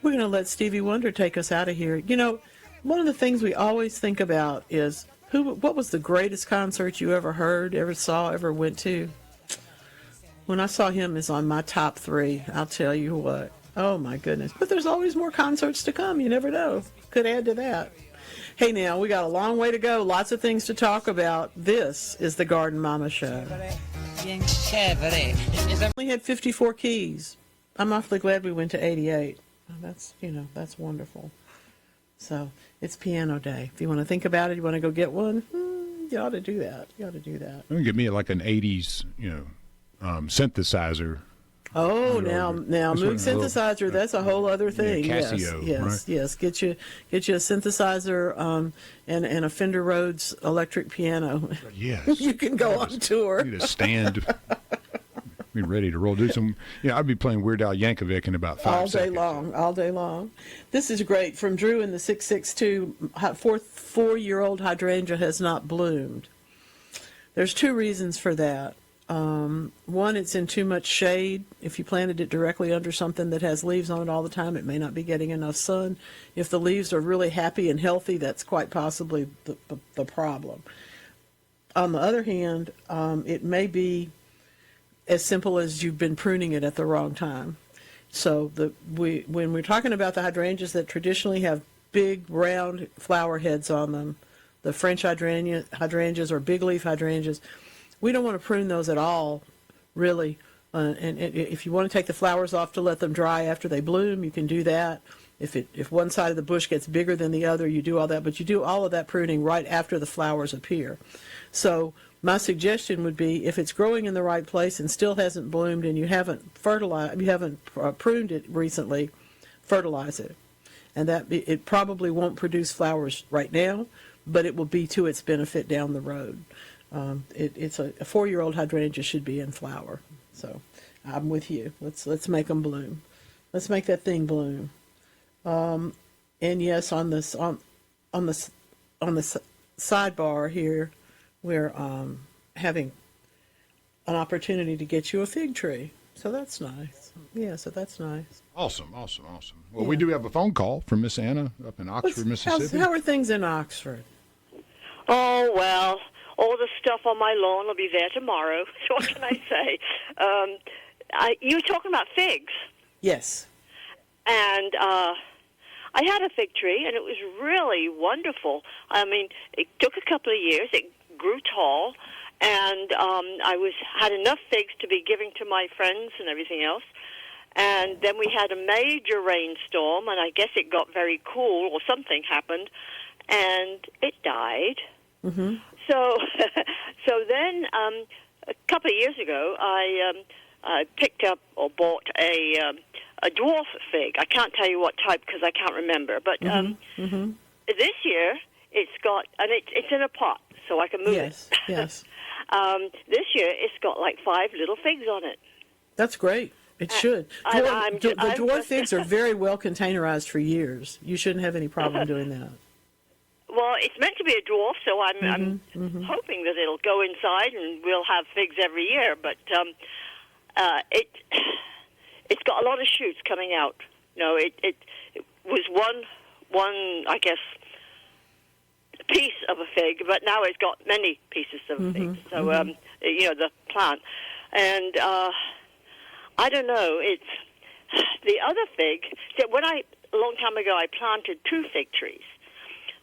we're going to let Stevie Wonder take us out of here. You know, one of the things we always think about is what was the greatest concert you ever heard, ever saw, ever went to? When I saw him is on my top 3, I'll tell you what. Oh, my goodness. But there's always more concerts to come. You never know. Could add to that. Hey, now, we got a long way to go. Lots of things to talk about. This is the Garden Mama Show. We had 54 keys. I'm awfully glad we went to 88. That's wonderful. So it's piano day. If you want to think about it, you want to go get one, you ought to do that. Get me like an 80s, synthesizer. Oh, now Moog synthesizer, that's a whole other thing. Casio, yes. Get you a synthesizer and a Fender Rhodes electric piano. Yes. You can go on tour. Need a stand. Be ready to roll. Do some. I'd be playing Weird Al Yankovic in about 5 seconds. All day long. This is great from Drew in the 662. 4-year-old hydrangea has not bloomed. There's 2 reasons for that. One, it's in too much shade. If you planted it directly under something that has leaves on it all the time, it may not be getting enough sun. If the leaves are really happy and healthy, that's quite possibly the problem. On the other hand, it may be as simple as you've been pruning it at the wrong time. So when we're talking about the hydrangeas that traditionally have big round flower heads on them, the French hydrangeas or big leaf hydrangeas, we don't want to prune those at all, really. And if you want to take the flowers off to let them dry after they bloom, you can do that. If one side of the bush gets bigger than the other, you do all that. But you do all of that pruning right after the flowers appear. So my suggestion would be, if it's growing in the right place and still hasn't bloomed and you haven't pruned it recently, fertilize it. And it probably won't produce flowers right now, but it will be to its benefit down the road. It's a 4-year-old hydrangea should be in flower. So I'm with you. Let's make them bloom. Let's make that thing bloom. And yes, on the sidebar here, we're having an opportunity to get you a fig tree. So that's nice. Yeah, so that's nice. Awesome. Well, we do have a phone call from Miss Anna up in Oxford, Mississippi. How are things in Oxford? Oh, well, all the stuff on my lawn will be there tomorrow. So what can I say? You were talking about figs. Yes. And I had a fig tree, and it was really wonderful. I mean, it took a couple of years. It grew tall, and I had enough figs to be giving to my friends and everything else. And then we had a major rainstorm, and I guess it got very cool, or something happened, and it died. Mm-hmm. So then a couple of years ago, I picked up or bought a dwarf fig. I can't tell you what type because I can't remember. But this year it's got, and it's in a pot, so I can move it. Yes. This year it's got like 5 little figs on it. That's great. It should. The dwarf figs are very well containerized for years. You shouldn't have any problem doing that. Well, it's meant to be a dwarf, so I'm hoping that it'll go inside and we'll have figs every year. But it's got a lot of shoots coming out. It was one I guess piece of a fig, but now it's got many pieces of a fig. So the plant, and I don't know. It's the other fig. So a long time ago, I planted 2 fig trees.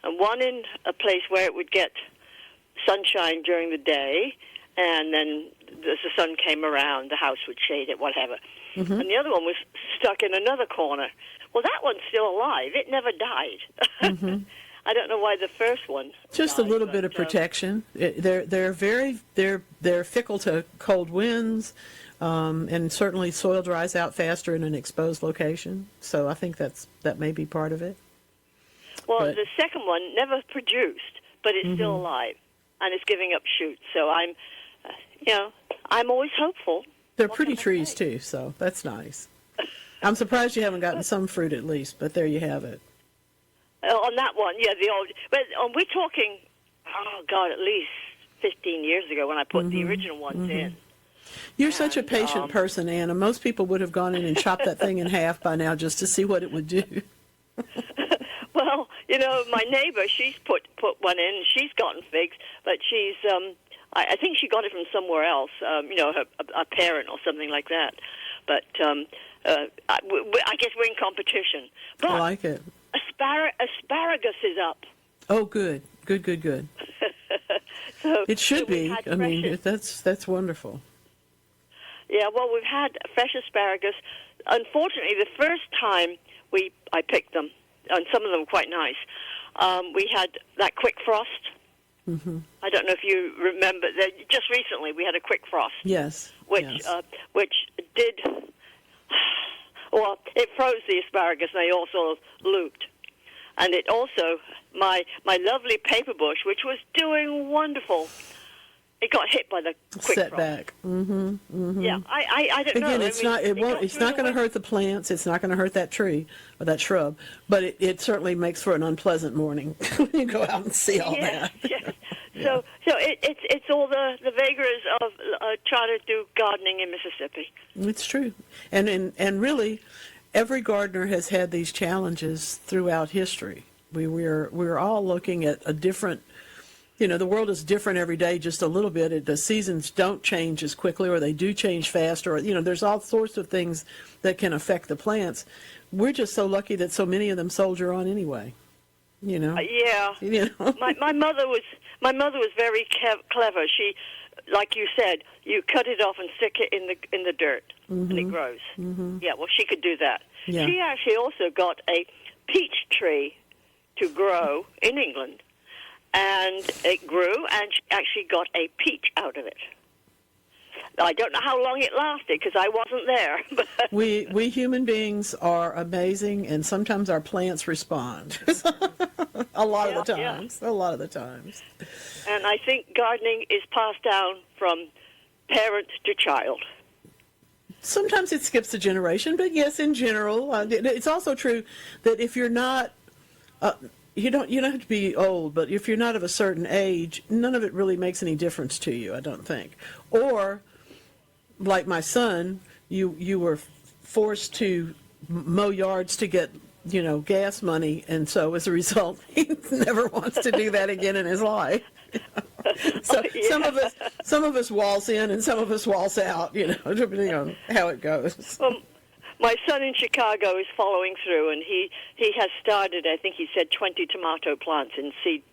And one in a place where it would get sunshine during the day, and then as the sun came around, the house would shade it, whatever. Mm-hmm. And the other one was stuck in another corner. Well, that one's still alive. It never died. I don't know why the first one. Just died, a little bit of protection. They're fickle to cold winds, and certainly soil dries out faster in an exposed location. So I think that may be part of it. Well, the second one never produced, but it's still alive, and it's giving up shoots. So I'm always hopeful. They're pretty trees too, so that's nice. I'm surprised you haven't gotten some fruit at least, but there you have it. On that one, yeah, the old. But we're talking, oh God, at least 15 years ago when I put the original ones in. You're such a patient person, Anna. Most people would have gone in and chopped that thing in half by now just to see what it would do. Well, my neighbor, she's put one in. She's gotten figs, but she's. I think she got it from somewhere else. A parent or something like that. But I guess we're in competition. But I like it. Asparagus is up. Oh, good. So it should be. I mean, that's wonderful. Yeah, well, we've had fresh asparagus. Unfortunately, the first time I picked them, and some of them were quite nice, we had that quick frost. I don't know if you remember. Just recently, we had a quick frost. Yes. Which did. Well, it froze the asparagus, and they all sort of looped. And it also, my lovely paper bush, which was doing wonderful, it got hit by the quick setback. frost. Yeah, I don't know. Again, it's not going to hurt the plants. It's not going to hurt that tree or that shrub, but it certainly makes for an unpleasant morning when you go out and see all that. Yes. So it's all the vagaries of trying to do gardening in Mississippi. It's true, and really, every gardener has had these challenges throughout history. We're all looking at a different. The world is different every day, just a little bit. The seasons don't change as quickly, or they do change faster. Or there's all sorts of things that can affect the plants. We're just so lucky that so many of them soldier on anyway. Yeah. My mother was very clever. She, like you said, you cut it off and stick it in the dirt, and it grows. Yeah. Well, she could do that. Yeah. She actually also got a peach tree to grow in England. And it grew, and she actually got a peach out of it. I don't know how long it lasted because I wasn't there. We human beings are amazing, and sometimes our plants respond. A lot of the times. And I think gardening is passed down from parent to child. Sometimes it skips a generation, but yes, in general, it's also true that if you're not. You don't have to be old, but if you're not of a certain age, none of it really makes any difference to you, I don't think. Or, like my son, you were forced to mow yards to get, gas money, and so as a result, he never wants to do that again in his life. So some of us waltz in and some of us waltz out, depending on how it goes. My son in Chicago is following through, and he has started, I think he said, 20 tomato plants in seed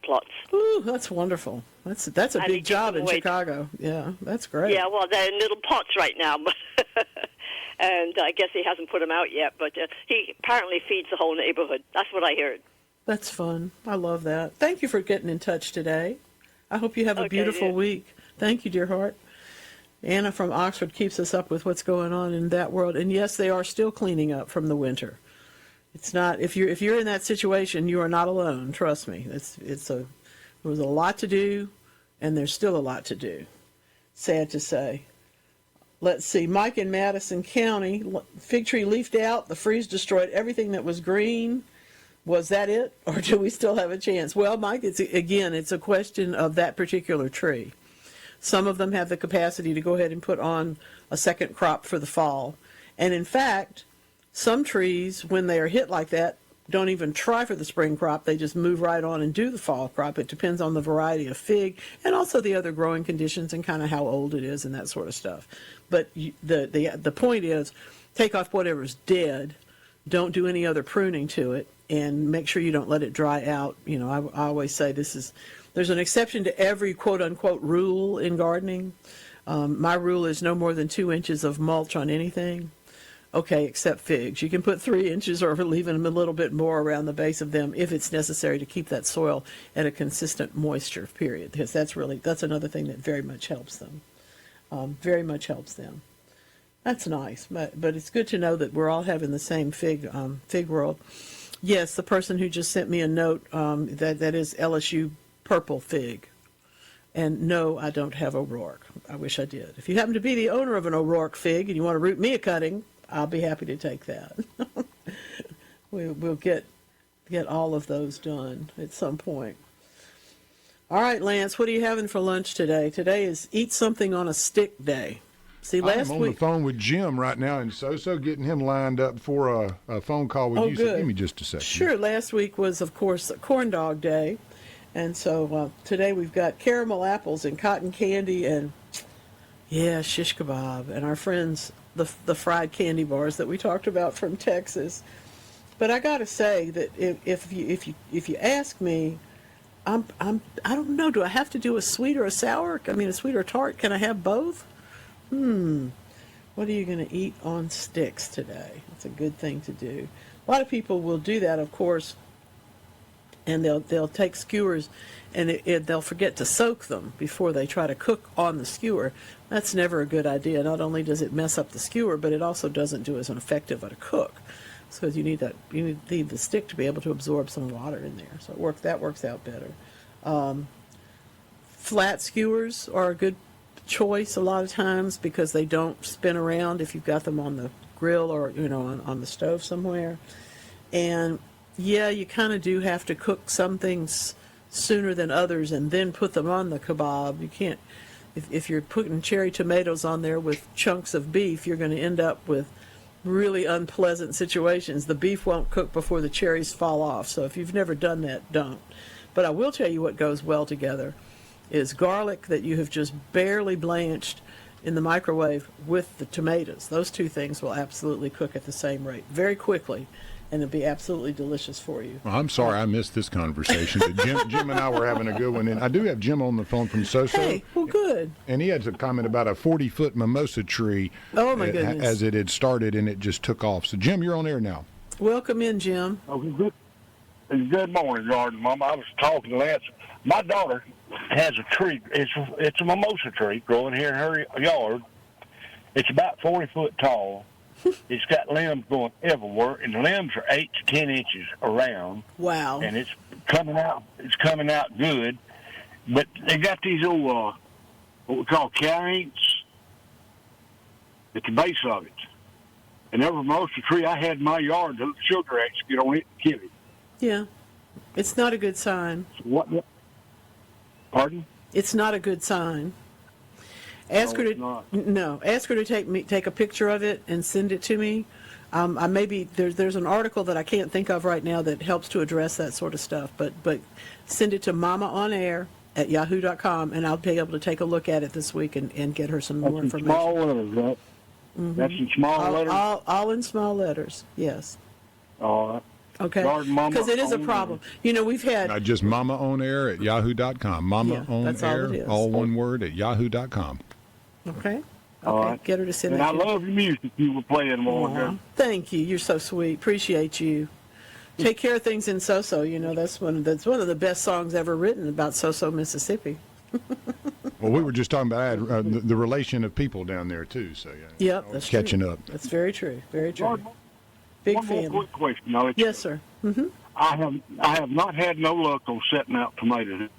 plots. Ooh, that's wonderful. That's a big job in Chicago. Yeah, that's great. Yeah, well, they're in little pots right now, and I guess he hasn't put them out yet, but he apparently feeds the whole neighborhood. That's what I heard. That's fun. I love that. Thank you for getting in touch today. I hope you have a beautiful week. Thank you, dear heart. Anna from Oxford keeps us up with what's going on in that world. And yes, they are still cleaning up from the winter. It's not, if you're in that situation, you are not alone. Trust me. There was a lot to do, and there's still a lot to do. Sad to say. Let's see. Mike in Madison County, fig tree leafed out. The freeze destroyed everything that was green. Was that it, or do we still have a chance? Well, Mike, it's a question of that particular tree. Some of them have the capacity to go ahead and put on a second crop for the fall. And in fact, some trees, when they are hit like that, don't even try for the spring crop. They just move right on and do the fall crop. It depends on the variety of fig and also the other growing conditions and kind of how old it is and that sort of stuff. But the point is, take off whatever's dead. Don't do any other pruning to it, and make sure you don't let it dry out. I always say there's an exception to every quote-unquote rule in gardening. My rule is no more than 2 inches of mulch on anything. okay, except figs. You can put 3 inches or leave them a little bit more around the base of them if it's necessary to keep that soil at a consistent moisture period, because that's another thing that very much helps them. Very much helps them. That's nice, but it's good to know that we're all having the same fig world. Yes, the person who just sent me a note, that is LSU purple fig. And no, I don't have O'Rourke. I wish I did. If you happen to be the owner of an O'Rourke fig and you want to root me a cutting, I'll be happy to take that. We'll get all of those done at some point. All right, Lance, what are you having for lunch today? Today is Eat Something on a Stick Day. See, last I'm on week the phone with Jim right now, and so getting him lined up for a phone call with you. Good. So give me just a second. Sure. Last week was, of course, Corn Dog Day. And so today we've got caramel apples and cotton candy and, shish kebab and our friends, the fried candy bars that we talked about from Texas. But I got to say that if you ask me, I don't know. Do I have to do a sweet or a sour? I mean, a sweet or a tart? Can I have both? What are you going to eat on sticks today? It's a good thing to do. A lot of people will do that, of course. And they'll take skewers and they'll forget to soak them before they try to cook on the skewer. That's never a good idea. Not only does it mess up the skewer, but it also doesn't do as effective at a cook. So you need the stick to be able to absorb some water in there. So that works out better. Flat skewers are a good choice a lot of times because they don't spin around if you've got them on the grill or on the stove somewhere. And yeah, you kind of do have to cook some things sooner than others and then put them on the kebab. You can't, if you're putting cherry tomatoes on there with chunks of beef, you're going to end up with really unpleasant situations. The beef won't cook before the cherries fall off. So if you've never done that, don't. But I will tell you what goes well together is garlic that you have just barely blanched in the microwave with the tomatoes. Those two things will absolutely cook at the same rate very quickly. And it'll be absolutely delicious for you. Well, I'm sorry I missed this conversation, but Jim and I were having a good one. And I do have Jim on the phone from Soso. Hey, well, good. And he had a comment about a 40-foot mimosa tree. Oh, my goodness. As it had started, and it just took off. So, Jim, you're on air now. Welcome in, Jim. Oh, good morning, Garden Mama. I was talking to Lance. My daughter has a tree. It's a mimosa tree growing here in her yard. It's about 40 foot tall. It's got limbs going everywhere, and the limbs are 8 to 10 inches around. Wow! And it's coming out. It's coming out good, but they got these old what we call carrots at the base of it. And every mimosa tree I had in my yard, the sugar ants get on it and kill it. Yeah, it's not a good sign. What? Pardon? It's not a good sign. Ask her to take a picture of it and send it to me. There's an article that I can't think of right now that helps to address that sort of stuff. But send it to mamaonair@yahoo.com, and I'll be able to take a look at it this week and get her some more information. Small letters, right? Mm-hmm. That's in small letters. All in small letters. Yes. All right. Okay, because it is a problem. We've had... just mamaonair@yahoo.com. Mamaonair, all one word, @yahoo.com. Okay. All right. Get her to send and that. And I love your music you were playing more. Thank you. You're so sweet. Appreciate you. Take care of things in Soso. That's one of the best songs ever written about Soso, Mississippi. Well, we were just talking about the relation of people down there, too. So, yep, that's catching true. up. That's very true. Very true. Big One fan. more quick question. Now, yes, sir. Mm-hmm. I have not had no luck on setting out tomatoes.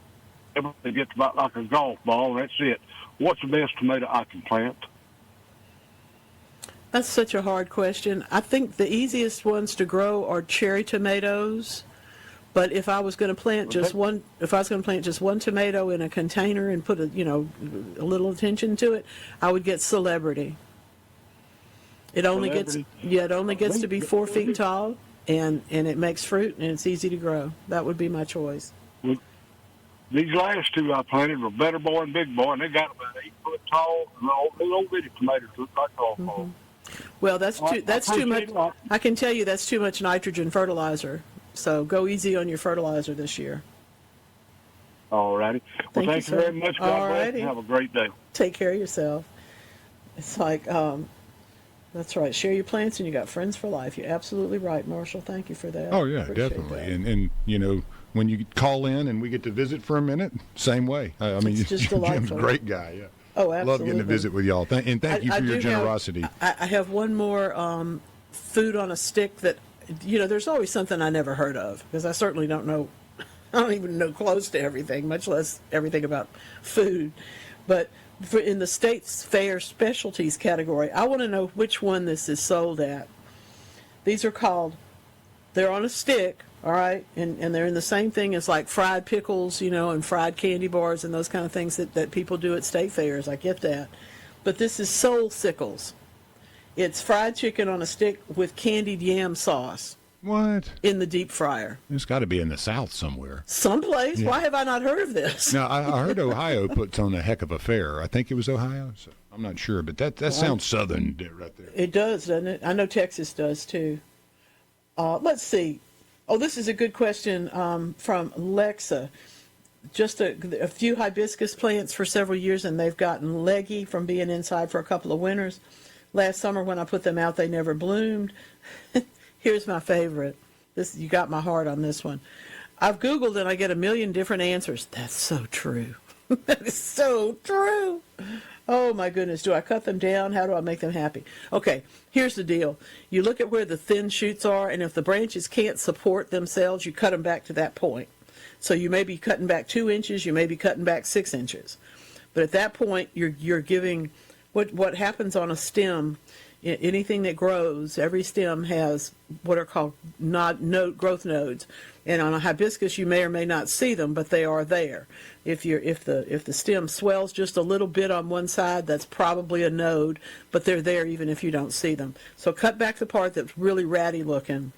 Everything gets about like a golf ball, and that's it. What's the best tomato I can plant? That's such a hard question. I think the easiest ones to grow are cherry tomatoes. But if I was going to plant just one tomato in a container and put a little attention to it, I would get Celebrity. It only gets to be 4 feet tall, and it makes fruit, and it's easy to grow. That would be my choice. These last two I planted were Better Boy and Big Boy, and they got about 8 foot tall, and little bitty tomatoes look like golf balls. Well, that's too much. I can tell you that's too much nitrogen fertilizer. So go easy on your fertilizer this year. All righty. Well, thank you very much. God bless, and have a great day. Take care of yourself. It's like, That's right. Share your plants and you got friends for life. You're absolutely right, Marshall. Thank you for that. Oh, yeah, Appreciate definitely. that. And you know, when you call in and we get to visit for a minute, same way. I mean, It's just Jim's a delightful. great guy. Yeah. Oh, absolutely. Love getting to visit with y'all. And thank you for your generosity. I have one more food on a stick that, there's always something I never heard of, because I certainly don't know. I don't even know close to everything, much less everything about food. But in the State's Fair specialties category, I want to know which one this is sold at. They're on a stick, all right, and they're in the same thing as like fried pickles, and fried candy bars and those kind of things that people do at state fairs. I get that. But this is Soul Sickles. It's fried chicken on a stick with candied yam sauce. What? In the deep fryer. It's got to be in the South somewhere. Someplace? Yeah. Why have I not heard of this? Now, I heard Ohio puts on a heck of a fair. I think it was Ohio, so I'm not sure, but that sounds Southern right there. It does, doesn't it? I know Texas does, too. Let's see. Oh, this is a good question from Lexa. Just a few hibiscus plants for several years, and they've gotten leggy from being inside for a couple of winters. Last summer when I put them out, they never bloomed. Here's my favorite. You got my heart on this one. I've Googled and I get a million different answers. That's so true. That is so true. Oh my goodness. Do I cut them down? How do I make them happy? Okay, here's the deal. You look at where the thin shoots are, and if the branches can't support themselves, you cut them back to that point. So you may be cutting back 2 inches, you may be cutting back 6 inches. But at that point, you're giving what happens on a stem. Anything that grows, every stem has what are called growth nodes, and on a hibiscus you may or may not see them, but they are there. If the stem swells just a little bit on one side, that's probably a node, but they're there even if you don't see them. So cut back the part that's really ratty looking,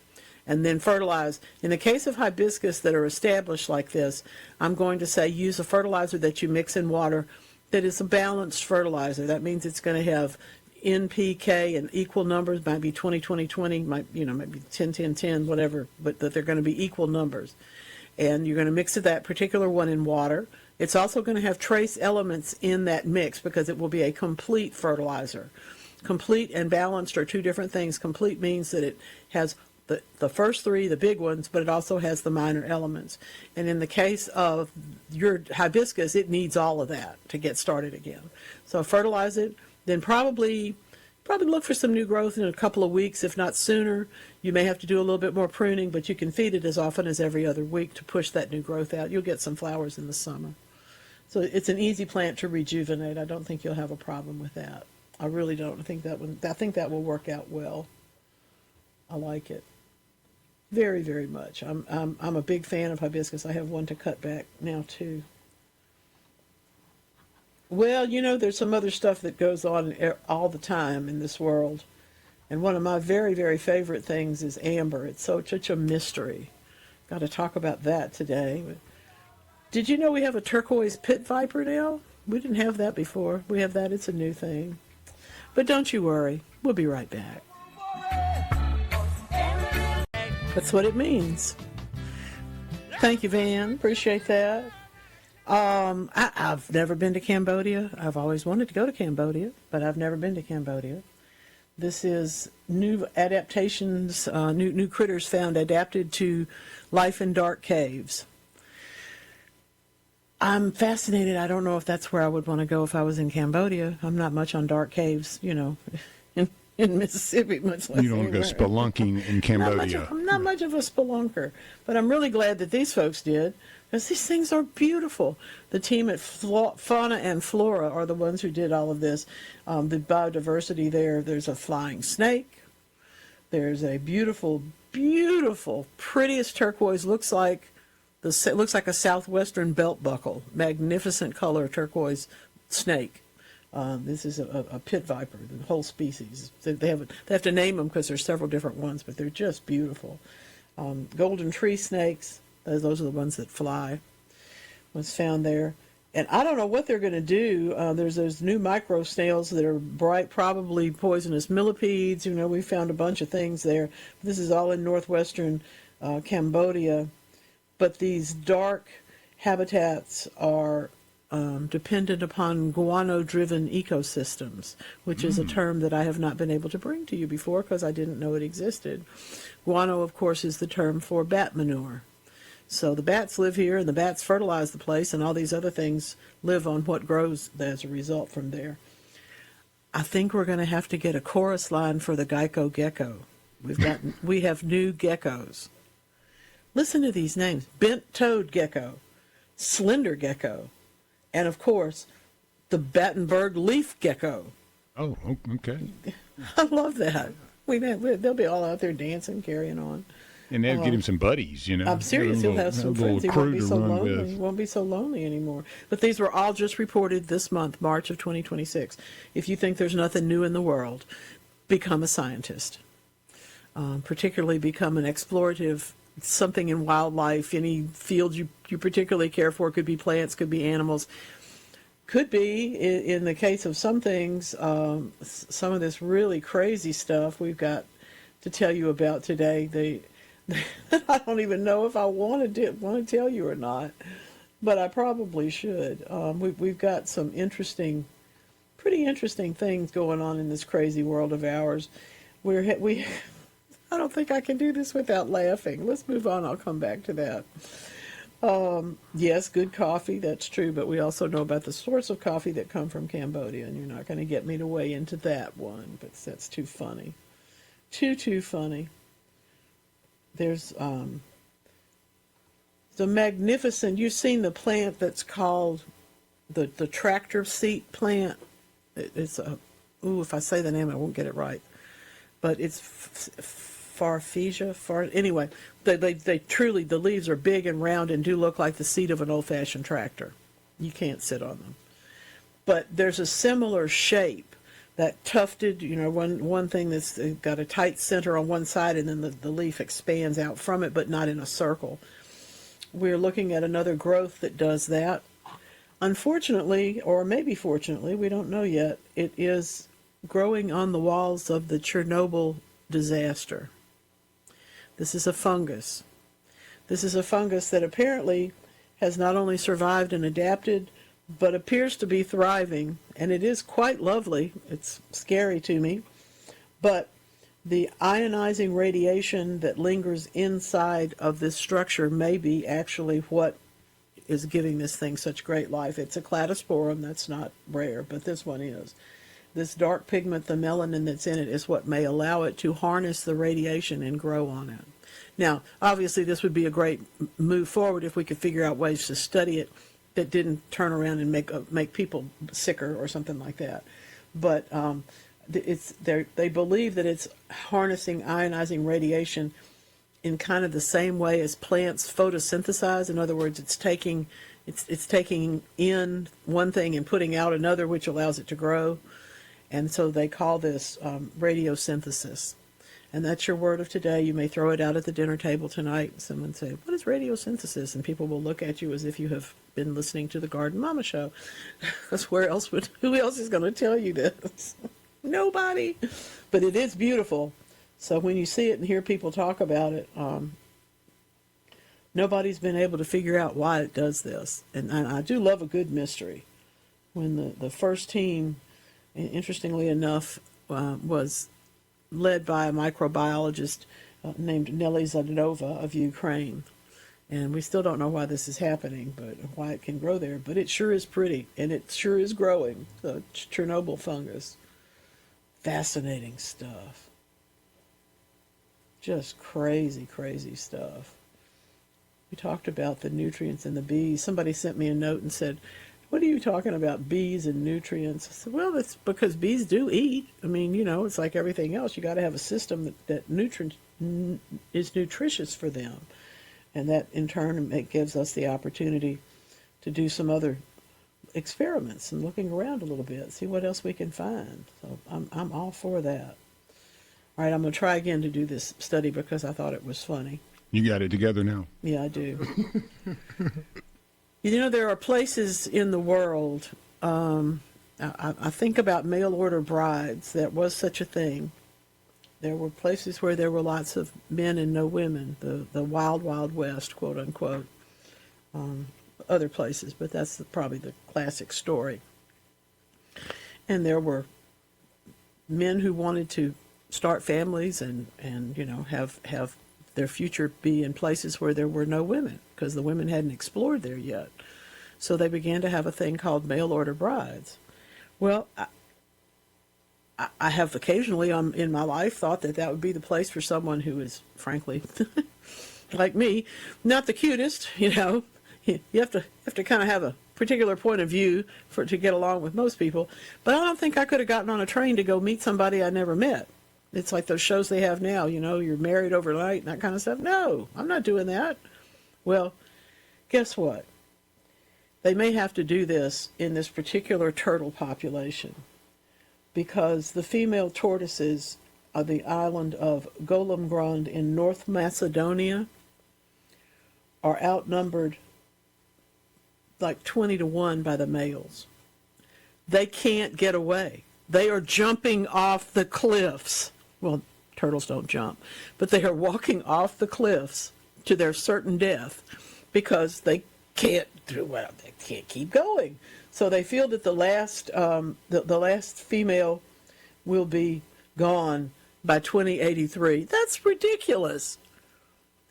and then fertilize. In the case of hibiscus that are established like this, I'm going to say use a fertilizer that you mix in water that is a balanced fertilizer. That means it's going to have NPK in equal numbers, might be 20-20-20, might be 10-10-10, whatever, but that they're going to be equal numbers. And you're going to mix that particular one in water. It's also going to have trace elements in that mix because it will be a complete fertilizer. Complete and balanced are two different things. Complete means that it has the first three, the big ones, but it also has the minor elements. And in the case of your hibiscus, it needs all of that to get started again. So fertilize it. Then probably look for some new growth in a couple of weeks, if not sooner. You may have to do a little bit more pruning, but you can feed it as often as every other week to push that new growth out. You'll get some flowers in the summer. So it's an easy plant to rejuvenate. I don't think you'll have a problem with that. I really don't. I think that will work out well. I like it very, very much. I'm a big fan of hibiscus. I have one to cut back now too. Well, there's some other stuff that goes on all the time in this world. And one of my very, very favorite things is amber. It's such a mystery. Got to talk about that today. Did you know we have a turquoise pit viper now? We didn't have that before. We have that. It's a new thing. But don't you worry. We'll be right back. That's what it means. Thank you, Van. Appreciate that. I've never been to Cambodia. I've always wanted to go to Cambodia, but I've never been to Cambodia. This is new adaptations, new critters found adapted to life in dark caves. I'm fascinated. I don't know if that's where I would want to go if I was in Cambodia. I'm not much on dark caves, in Mississippi, much less. You don't go spelunking in Cambodia. I'm not much of a spelunker, but I'm really glad that these folks did, because these things are beautiful. The team at Fauna and Flora are the ones who did all of this. The biodiversity there's a flying snake. There's a beautiful, beautiful, prettiest turquoise. Looks like a southwestern belt buckle. Magnificent color turquoise snake. This is a pit viper, the whole species. They have to name them because there's several different ones, but they're just beautiful. Golden tree snakes. Those are the ones that fly. Was found there. And I don't know what they're going to do. There's those new micro snails that are bright, probably poisonous millipedes. We found a bunch of things there. This is all in northwestern Cambodia. But these dark habitats are dependent upon guano-driven ecosystems, which is a term that I have not been able to bring to you before because I didn't know it existed. Guano, of course, is the term for bat manure. So the bats live here, and the bats fertilize the place, and all these other things live on what grows as a result from there. I think we're going to have to get a chorus line for the Geico gecko. We have new geckos. Listen to these names: bent-toed gecko, slender gecko, and of course, the Battenberg leaf gecko. Oh, okay. I love that. They'll be all out there dancing, carrying on. And they'll get him some buddies, I'm serious. He'll have some friends. He won't be so lonely. He won't be so lonely anymore. But these were all just reported this month, March of 2026. If you think there's nothing new in the world, become a scientist. Particularly become an explorative, something in wildlife, any field you particularly care for. Could be plants, could be animals. Could be, in the case of some things, some of this really crazy stuff we've got to tell you about today. I don't even know if I want to tell you or not, but I probably should. We've got some pretty interesting things going on in this crazy world of ours. I don't think I can do this without laughing. Let's move on. I'll come back to that. Yes, good coffee, that's true, but we also know about the sorts of coffee that come from Cambodia, and you're not going to get me to weigh into that one, but that's too funny. Too funny. There's the magnificent, you've seen the plant that's called the tractor seat plant. It's if I say the name I won't get it right, but it's farfisia. Anyway, they truly, the leaves are big and round and do look like the seat of an old-fashioned tractor. You can't sit on them. But there's a similar shape, that tufted, one thing that's got a tight center on one side and then the leaf expands out from it, but not in a circle. We're looking at another growth that does that. Unfortunately, or maybe fortunately, we don't know yet, it is growing on the walls of the Chernobyl disaster. This is a fungus. This is a fungus that apparently has not only survived and adapted, but appears to be thriving, and it is quite lovely. It's scary to me, but the ionizing radiation that lingers inside of this structure may be actually what is giving this thing such great life. It's a cladosporum, that's not rare, but this one is. This dark pigment, the melanin that's in it, is what may allow it to harness the radiation and grow on it. Now, obviously, this would be a great move forward if we could figure out ways to study it that didn't turn around and make people sicker or something like that. But they believe that it's harnessing ionizing radiation in kind of the same way as plants photosynthesize. In other words, it's taking in one thing and putting out another, which allows it to grow. And so they call this radiosynthesis. And that's your word of today. You may throw it out at the dinner table tonight. Someone say, "What is radiosynthesis?" And people will look at you as if you have been listening to the Garden Mama show. Because who else is going to tell you this? Nobody. But it is beautiful. So when you see it and hear people talk about it, nobody's been able to figure out why it does this. And I do love a good mystery. When the first team, interestingly enough, was led by a microbiologist named Nellie of Ukraine. And we still don't know why this is happening, but why it can grow there. But it sure is pretty, and it sure is growing. The Chernobyl fungus. Fascinating stuff. Just crazy, crazy stuff. We talked about the nutrients in the bees. Somebody sent me a note and said, "What are you talking about, bees and nutrients?" I said, well, that's because bees do eat. I mean, it's like everything else. You got to have a system that is nutritious for them. And that, in turn, it gives us the opportunity to do some other experiments and looking around a little bit, see what else we can find. So I'm all for that. All right, I'm going to try again to do this study because I thought it was funny. You got it together now. Yeah, I do. There are places in the world, I think about mail-order brides. That was such a thing. There were places where there were lots of men and no women, the wild, wild west, quote unquote. other places, but that's probably the classic story. And there were men who wanted to start families and have their future be in places where there were no women, because the women hadn't explored there yet. So they began to have a thing called mail order brides. Well, I have occasionally in my life thought that would be the place for someone who is, frankly, like me, not the cutest. You have to kind of have a particular point of view to get along with most people. But I don't think I could have gotten on a train to go meet somebody I never met. It's like those shows they have now, you're married overnight and that kind of stuff. No, I'm not doing that. Well, guess what? They may have to do this in this particular turtle population, because the female tortoises of the island of Golemgrund in North Macedonia are outnumbered like 20-1 by the males. They can't get away. They are jumping off the cliffs. Well, turtles don't jump, but they are walking off the cliffs to their certain death because they can't they can't keep going. So they feel that the last female will be gone by 2083. That's ridiculous.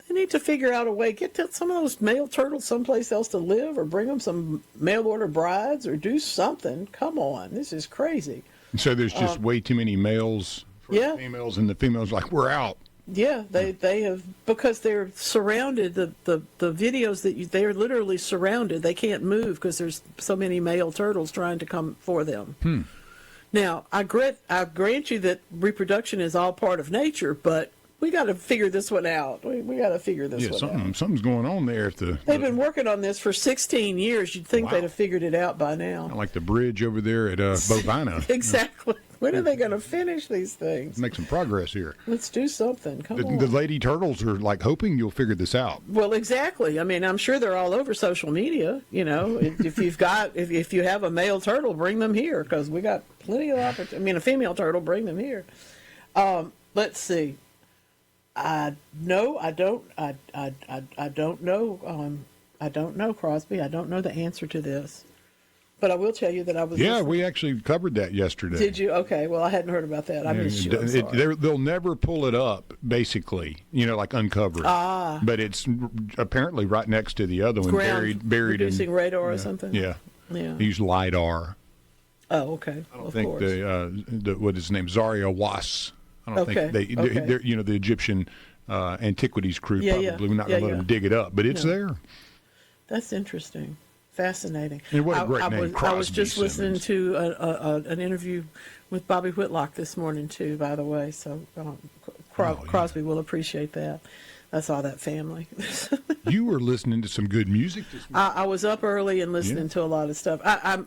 They need to figure out a way, get some of those male turtles someplace else to live, or bring them some mail order brides, or do something. Come on, this is crazy. So there's just way too many males for the females, and the females are like, we're out. Yeah, they have, because they're surrounded. The videos they are literally surrounded. They can't move because there's so many male turtles trying to come for them. Now, I grant you that reproduction is all part of nature, but we got to figure this one out. We got to figure this one out. Something's going on there. They've been working on this for 16 years. You'd think they'd have figured it out by now. Like the bridge over there at Bovina. Exactly. When are they going to finish these things? Make some progress here. Let's do something. Come on. The lady turtles are like hoping you'll figure this out. Well, exactly. I mean, I'm sure they're all over social media. If you have a male turtle, bring them here, because we got plenty of opportunity. I mean, a female turtle, bring them here. Let's see. I don't know, Crosby. I don't know the answer to this. But I will tell you that I was. Yeah, we actually covered that yesterday. Did you? Okay. Well, I hadn't heard about that. I missed you. I'm sorry. They'll never pull it up, basically. Like uncover it. But it's apparently right next to the other one, buried reducing radar or something. Yeah. Yeah. They use LiDAR. Oh, okay. I don't think what is his name, Zaria Was. I don't think they're the Egyptian antiquities crew probably not going to let them dig it up, but it's there. That's interesting. Fascinating. And what a great name, Crosby I was just Simmons. listening to an interview with Bobby Whitlock this morning, too, by the way, so Crosby will appreciate that. That's all that family. You were listening to some good music this morning. I was up early and listening to a lot of stuff. I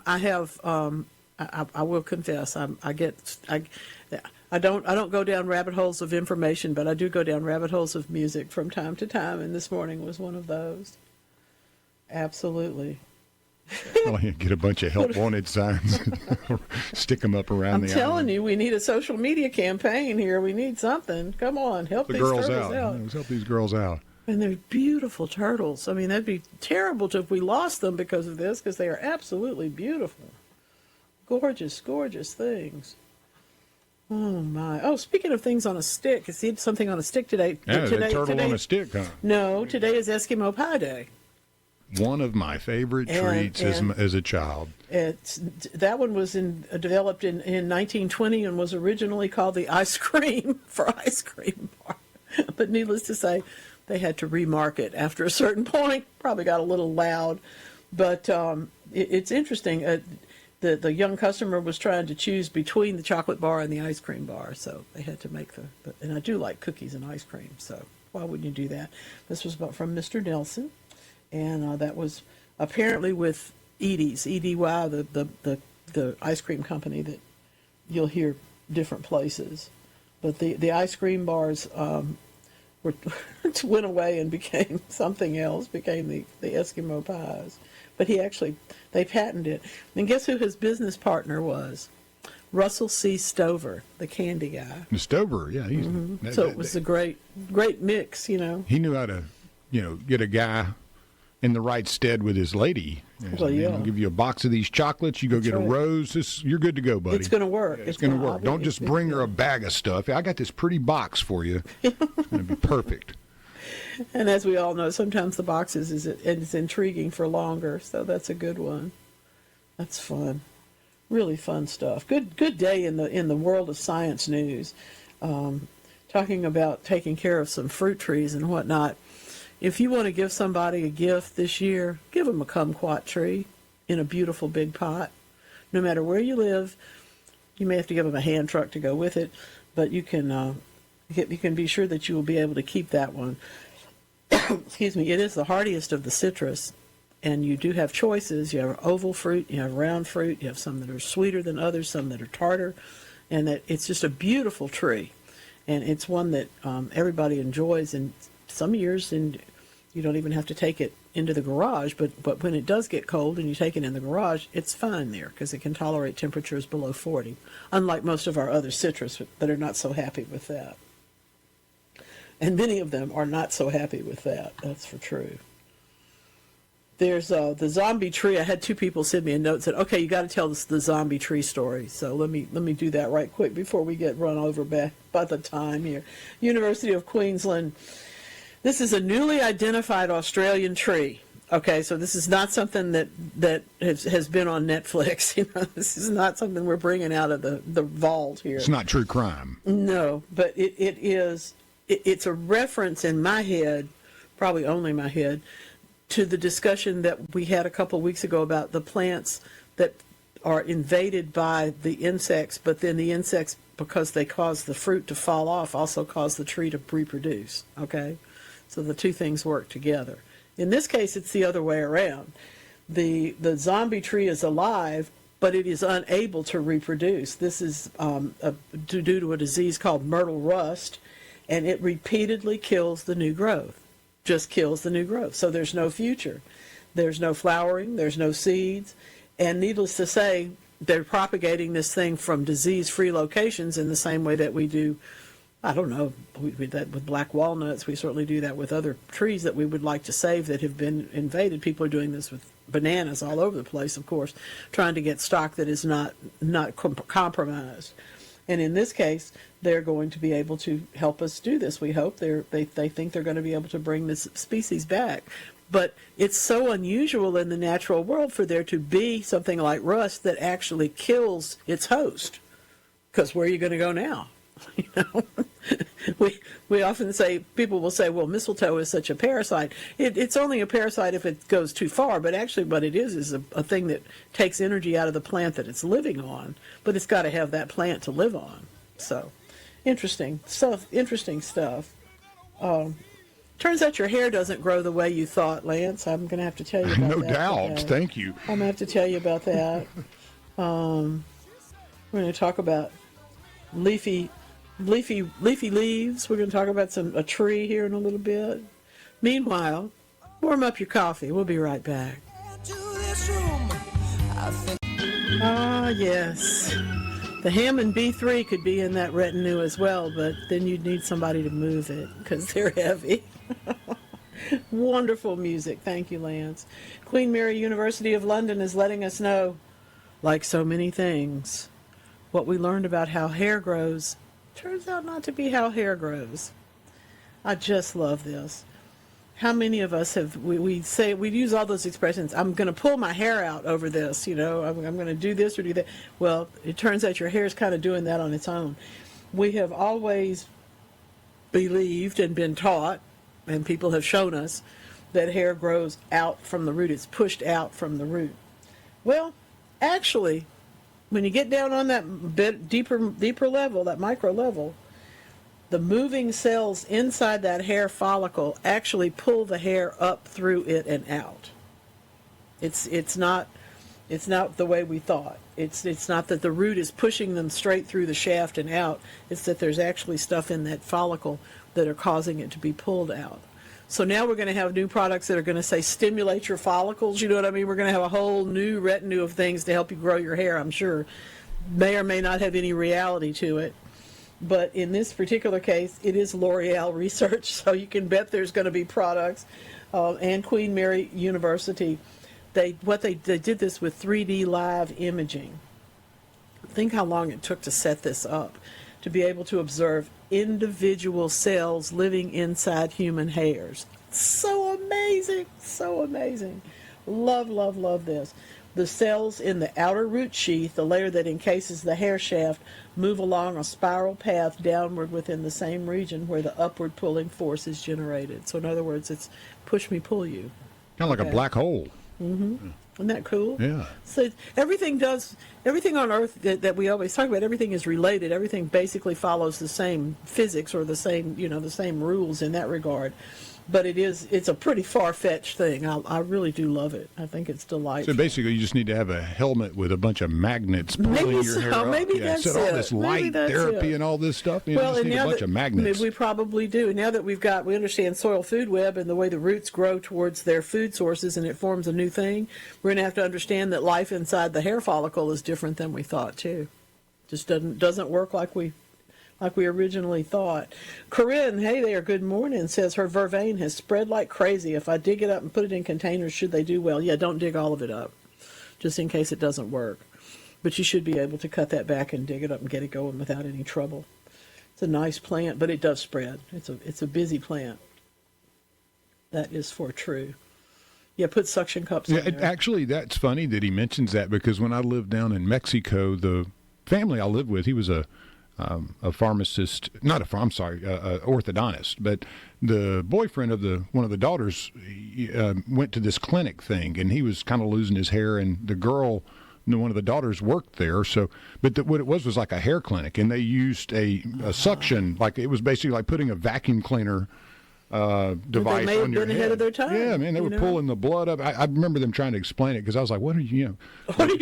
will confess, I don't go down rabbit holes of information, but I do go down rabbit holes of music from time to time, and this morning was one of those. Absolutely. Well, you get a bunch of help wanted signs, stick them up around the island. I'm telling you, we need a social media campaign here. We need something. Come on, help these turtles out. Let's help these girls out. And they're beautiful turtles. I mean, that'd be terrible if we lost them because of this, because they are absolutely beautiful. Gorgeous, gorgeous things. Oh, my. Oh, speaking of things on a stick, I see something on a stick today. Yeah, turtle on a stick, huh? No, today is Eskimo Pie Day. One of my favorite treats as a child. That one was developed in 1920 and was originally called the ice cream for ice cream bar. But needless to say, they had to remarket after a certain point. Probably got a little loud. But it's interesting. The young customer was trying to choose between the chocolate bar and the ice cream bar, so they had to make and I do like cookies and ice cream, so why wouldn't you do that? This was from Mr. Nelson, and that was apparently with Edie's, E-D-Y, the ice cream company that you'll hear different places. But the ice cream bars went away and became something else, became the Eskimo pies. But they patented it. And guess who his business partner was? Russell C. Stover, the candy guy. The Stover, yeah. So it was a great mix, He knew how to, get a guy in the right stead with his lady. Well, yeah. I'll give you a box of these chocolates. You go get a rose. You're good to go, buddy. It's going to work. It's going to work. Don't just bring her a bag of stuff. I got this pretty box for you. It's going to be perfect. And as we all know, sometimes the boxes is intriguing for longer, so that's a good one. That's fun. Really fun stuff. Good day in the world of science news. Talking about taking care of some fruit trees and whatnot. If you want to give somebody a gift this year, give them a kumquat tree in a beautiful big pot. No matter where you live, you may have to give them a hand truck to go with it, but you can be sure that you will be able to keep that one. Excuse me. It is the hardiest of the citrus, and you do have choices. You have oval fruit, you have round fruit, you have some that are sweeter than others, some that are tartar, and that it's just a beautiful tree, and it's one that everybody enjoys. And some years, and you don't even have to take it into the garage, but when it does get cold and you take it in the garage, it's fine there because it can tolerate temperatures below 40, unlike most of our other citrus that are not so happy with that. And many of them are not so happy with that, that's for true. There's the zombie tree. I had two people send me a note and said, okay, you got to tell us the zombie tree story. So let me do that right quick before we get run over by the time here. University of Queensland. This is a newly identified Australian tree. Okay, so this is not something that has been on Netflix. You know, this is not something we're bringing out of the vault here. It's not true crime. No, but it is. It's a reference in my head, probably only my head, to the discussion that we had a couple of weeks ago about the plants that are invaded by the insects, but then the insects, because they cause the fruit to fall off, also cause the tree to reproduce. Okay, so the two things work together. In this case, it's the other way around. The zombie tree is alive, but it is unable to reproduce. This is due to a disease called myrtle rust, and it repeatedly kills the new growth. Just kills the new growth. So there's no future. There's no flowering. There's no seeds. And needless to say, they're propagating this thing from disease-free locations in the same way that we do, I don't know, we do that with black walnuts. We certainly do that with other trees that we would like to save that have been invaded. People are doing this with bananas all over the place, of course, trying to get stock that is not compromised. And in this case, they're going to be able to help us do this. We hope they think they're going to be able to bring this species back. But it's so unusual in the natural world for there to be something like rust that actually kills its host. Because where are you going to go now? You know, we often say, people will say, well, mistletoe is such a parasite. It's only a parasite if it goes too far, but actually what it is a thing that takes energy out of the plant that it's living on, but it's got to have that plant to live on. So, interesting stuff. Turns out your hair doesn't grow the way you thought, Lance. I'm going to have to tell you about no that. No doubt. Today. Thank you. I'm going to have to tell you about that. We're going to talk about leafy leaves. We're going to talk about a tree here in a little bit. Meanwhile, warm up your coffee. We'll be right back. Yes. The Hammond B3 could be in that retinue as well, but then you'd need somebody to move it because they're heavy. Wonderful music. Thank you, Lance. Queen Mary University of London is letting us know, like so many things, what we learned about how hair grows turns out not to be how hair grows. I just love this. How many of us have, we use all those expressions, I'm going to pull my hair out over this, you know, I'm going to do this or do that. Well, it turns out your hair is kind of doing that on its own. We have always believed and been taught, and people have shown us, that hair grows out from the root. It's pushed out from the root. Well, actually, when you get down on that bit deeper level, that micro level, the moving cells inside that hair follicle actually pull the hair up through it and out. It's not the way we thought. It's not that the root is pushing them straight through the shaft and out. It's that there's actually stuff in that follicle that are causing it to be pulled out. So now we're going to have new products that are going to say stimulate your follicles. You know what I mean? We're going to have a whole new retinue of things to help you grow your hair, I'm sure. May or may not have any reality to it. But in this particular case, it is L'Oreal research, so you can bet there's going to be products. And Queen Mary University, they did this with 3D live imaging. Think how long it took to set this up, to be able to observe individual cells living inside human hairs. So amazing, so amazing. Love, love, love this. The cells in the outer root sheath, the layer that encases the hair shaft, move along a spiral path downward within the same region where the upward pulling force is generated. So in other words, it's push me, pull you. Kind of like a black hole. Mm-hmm. Isn't that cool? Yeah. So everything on Earth that we always talk about, everything is related. Everything basically follows the same physics or the same rules in that regard. But it's a pretty far-fetched thing. I really do love it. I think it's delightful. So basically, you just need to have a helmet with a bunch of magnets pulling your hair up. Maybe that's it. All this light therapy and all this stuff. You just need a bunch of magnets. We probably do. Now that we understand soil food web and the way the roots grow towards their food sources and it forms a new thing, we're going to have to understand that life inside the hair follicle is different than we thought too. Just doesn't work like we originally thought. Corinne, hey there, good morning, says her vervain has spread like crazy. If I dig it up and put it in containers, should they do well? Yeah, don't dig all of it up, just in case it doesn't work. But you should be able to cut that back and dig it up and get it going without any trouble. It's a nice plant, but it does spread. It's a busy plant. That is for true. Yeah, put suction cups in there. Actually, that's funny that he mentions that, because when I lived down in Mexico, the family I lived with, he was a pharmacist, orthodontist, but the boyfriend of one of the daughters went to this clinic thing, and he was kind of losing his hair, and the girl, one of the daughters, worked there. So, but what it was like a hair clinic, and they used a suction, like it was basically like putting a vacuum cleaner device they may on your have been head. ahead of their time. Yeah, man, they were pulling the blood up. I remember them trying to explain it, because I was like, what are you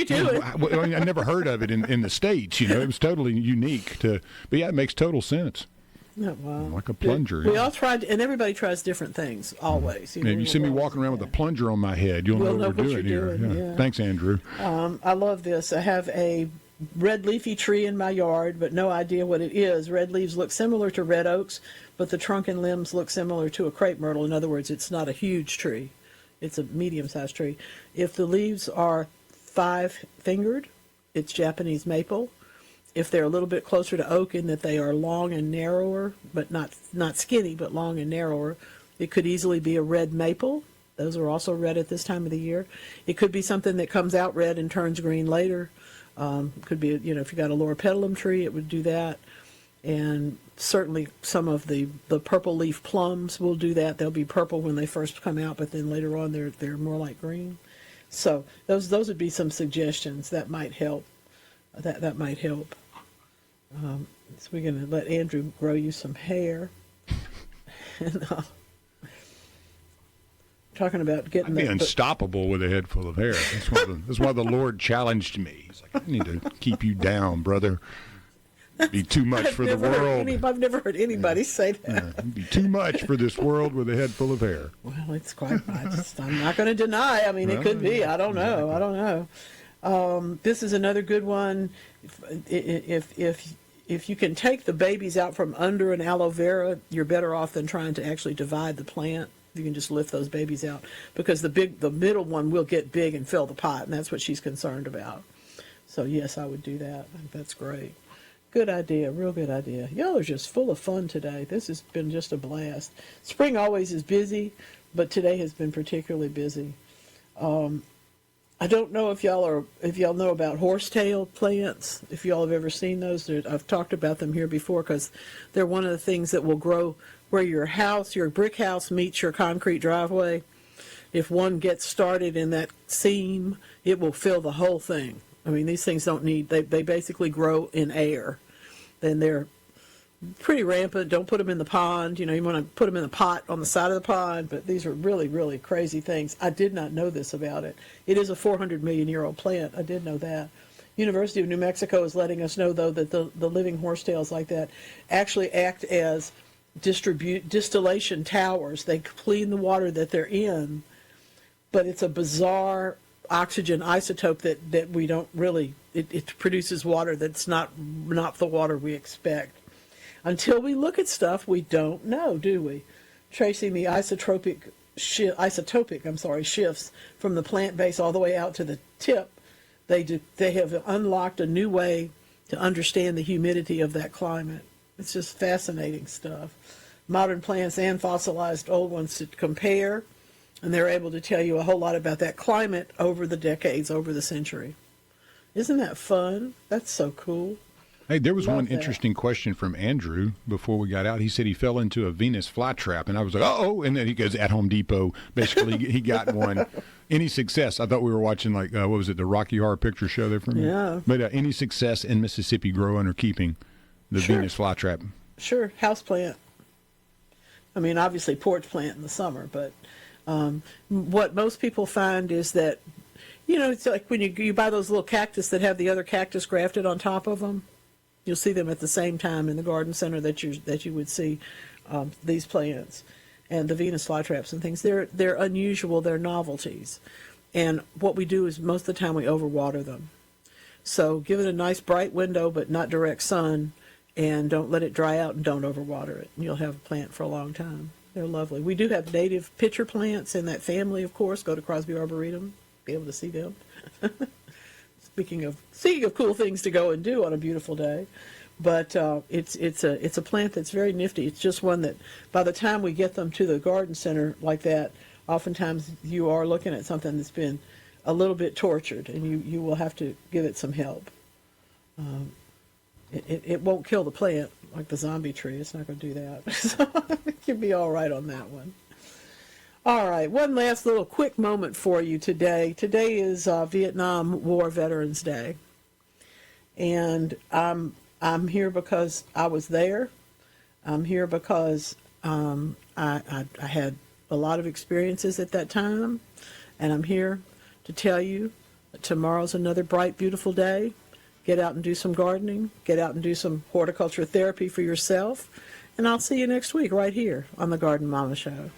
doing? I never heard of it in the States. It was totally unique but yeah, it makes total sense. Oh, wow. Like a plunger. We all tried, and everybody tries different things always. You see me walking around with a plunger on my head, you'll know what we're doing here. Yeah. Thanks, Andrew. I love this. I have a red leafy tree in my yard, but no idea what it is. Red leaves look similar to red oaks, but the trunk and limbs look similar to a crepe myrtle. In other words, it's not a huge tree. It's a medium-sized tree. If the leaves are 5-fingered, it's Japanese maple. If they're a little bit closer to oak in that they are long and narrower, but not skinny, but long and narrower, it could easily be a red maple. Those are also red at this time of the year. It could be something that comes out red and turns green later. Could be, if you got a loropetalum tree, it would do that. And certainly some of the purple leaf plums will do that. They'll be purple when they first come out, but then later on they're more like green. So those would be some suggestions that might help. That might help. So we're going to let Andrew grow you some hair. And, talking about getting I'd be unstoppable with a head full of hair. That's why the Lord challenged me. He's like, I need to keep you down, brother. It'd be too much for the world. I've never heard anybody say that. Yeah, it'd be too much for this world with a head full of hair. Well, it's quite. I'm not going to deny. I mean, it could be. I don't know. I don't know. This is another good one. If you can take the babies out from under an aloe vera, you're better off than trying to actually divide the plant. You can just lift those babies out, because the middle one will get big and fill the pot, and that's what she's concerned about. So yes, I would do that. I think that's great. Good idea, real good idea. Y'all are just full of fun today. This has been just a blast. Spring always is busy, but today has been particularly busy. I don't know if y'all know about horsetail plants, if y'all have ever seen those. I've talked about them here before, because they're one of the things that will grow where your brick house meets your concrete driveway. If one gets started in that seam, it will fill the whole thing. I mean, these things they basically grow in air. Then they're pretty rampant. Don't put them in the pond. You want to put them in the pot on the side of the pond, but these are really, really crazy things. I did not know this about it. It is a 400 million year old plant. I did know that. University of New Mexico is letting us know, though, that the living horsetails like that actually act as distillation towers. They clean the water that they're in, but it's a bizarre oxygen isotope that we don't really, it produces water that's not the water we expect. until we look at stuff, we don't know, do we? Tracing the isotopic shifts from the plant base all the way out to the tip, they have unlocked a new way to understand the humidity of that climate. It's just fascinating stuff. Modern plants and fossilized old ones to compare, and they're able to tell you a whole lot about that climate over the decades, over the century. Isn't that fun? That's so cool. Hey, there was one interesting question from Andrew before we got out. He said he fell into a Venus flytrap, and I was like, uh-oh, and then he goes, at Home Depot. Basically, he got one. Any success? I thought we were watching, like, what was it, the Rocky Horror Picture Show there from you? Yeah. But any success in Mississippi growing or keeping the Venus flytrap? Sure, house plant. I mean, obviously porch plant in the summer, but what most people find is that, it's like when you buy those little cactus that have the other cactus grafted on top of them. You'll see them at the same time in the garden center that you would see these plants and the Venus flytraps and things. They're unusual. They're novelties, and what we do is most of the time we overwater them. So give it a nice bright window, but not direct sun, and don't let it dry out and don't overwater it. And you'll have a plant for a long time. They're lovely. We do have native pitcher plants in that family, of course. Go to Crosby Arboretum, be able to see them. Speaking of cool things to go and do on a beautiful day, but it's a plant that's very nifty. It's just one that by the time we get them to the garden center like that, oftentimes you are looking at something that's been a little bit tortured, and you will have to give it some help. It won't kill the plant like the zombie tree. It's not going to do that. So you'll be all right on that one. All right, one last little quick moment for you today. Today is Vietnam War Veterans Day, and I'm here because I was there. I'm here because I had a lot of experiences at that time, and I'm here to tell you that tomorrow's another bright, beautiful day. Get out and do some gardening. Get out and do some horticulture therapy for yourself, and I'll see you next week right here on the Garden Mama Show.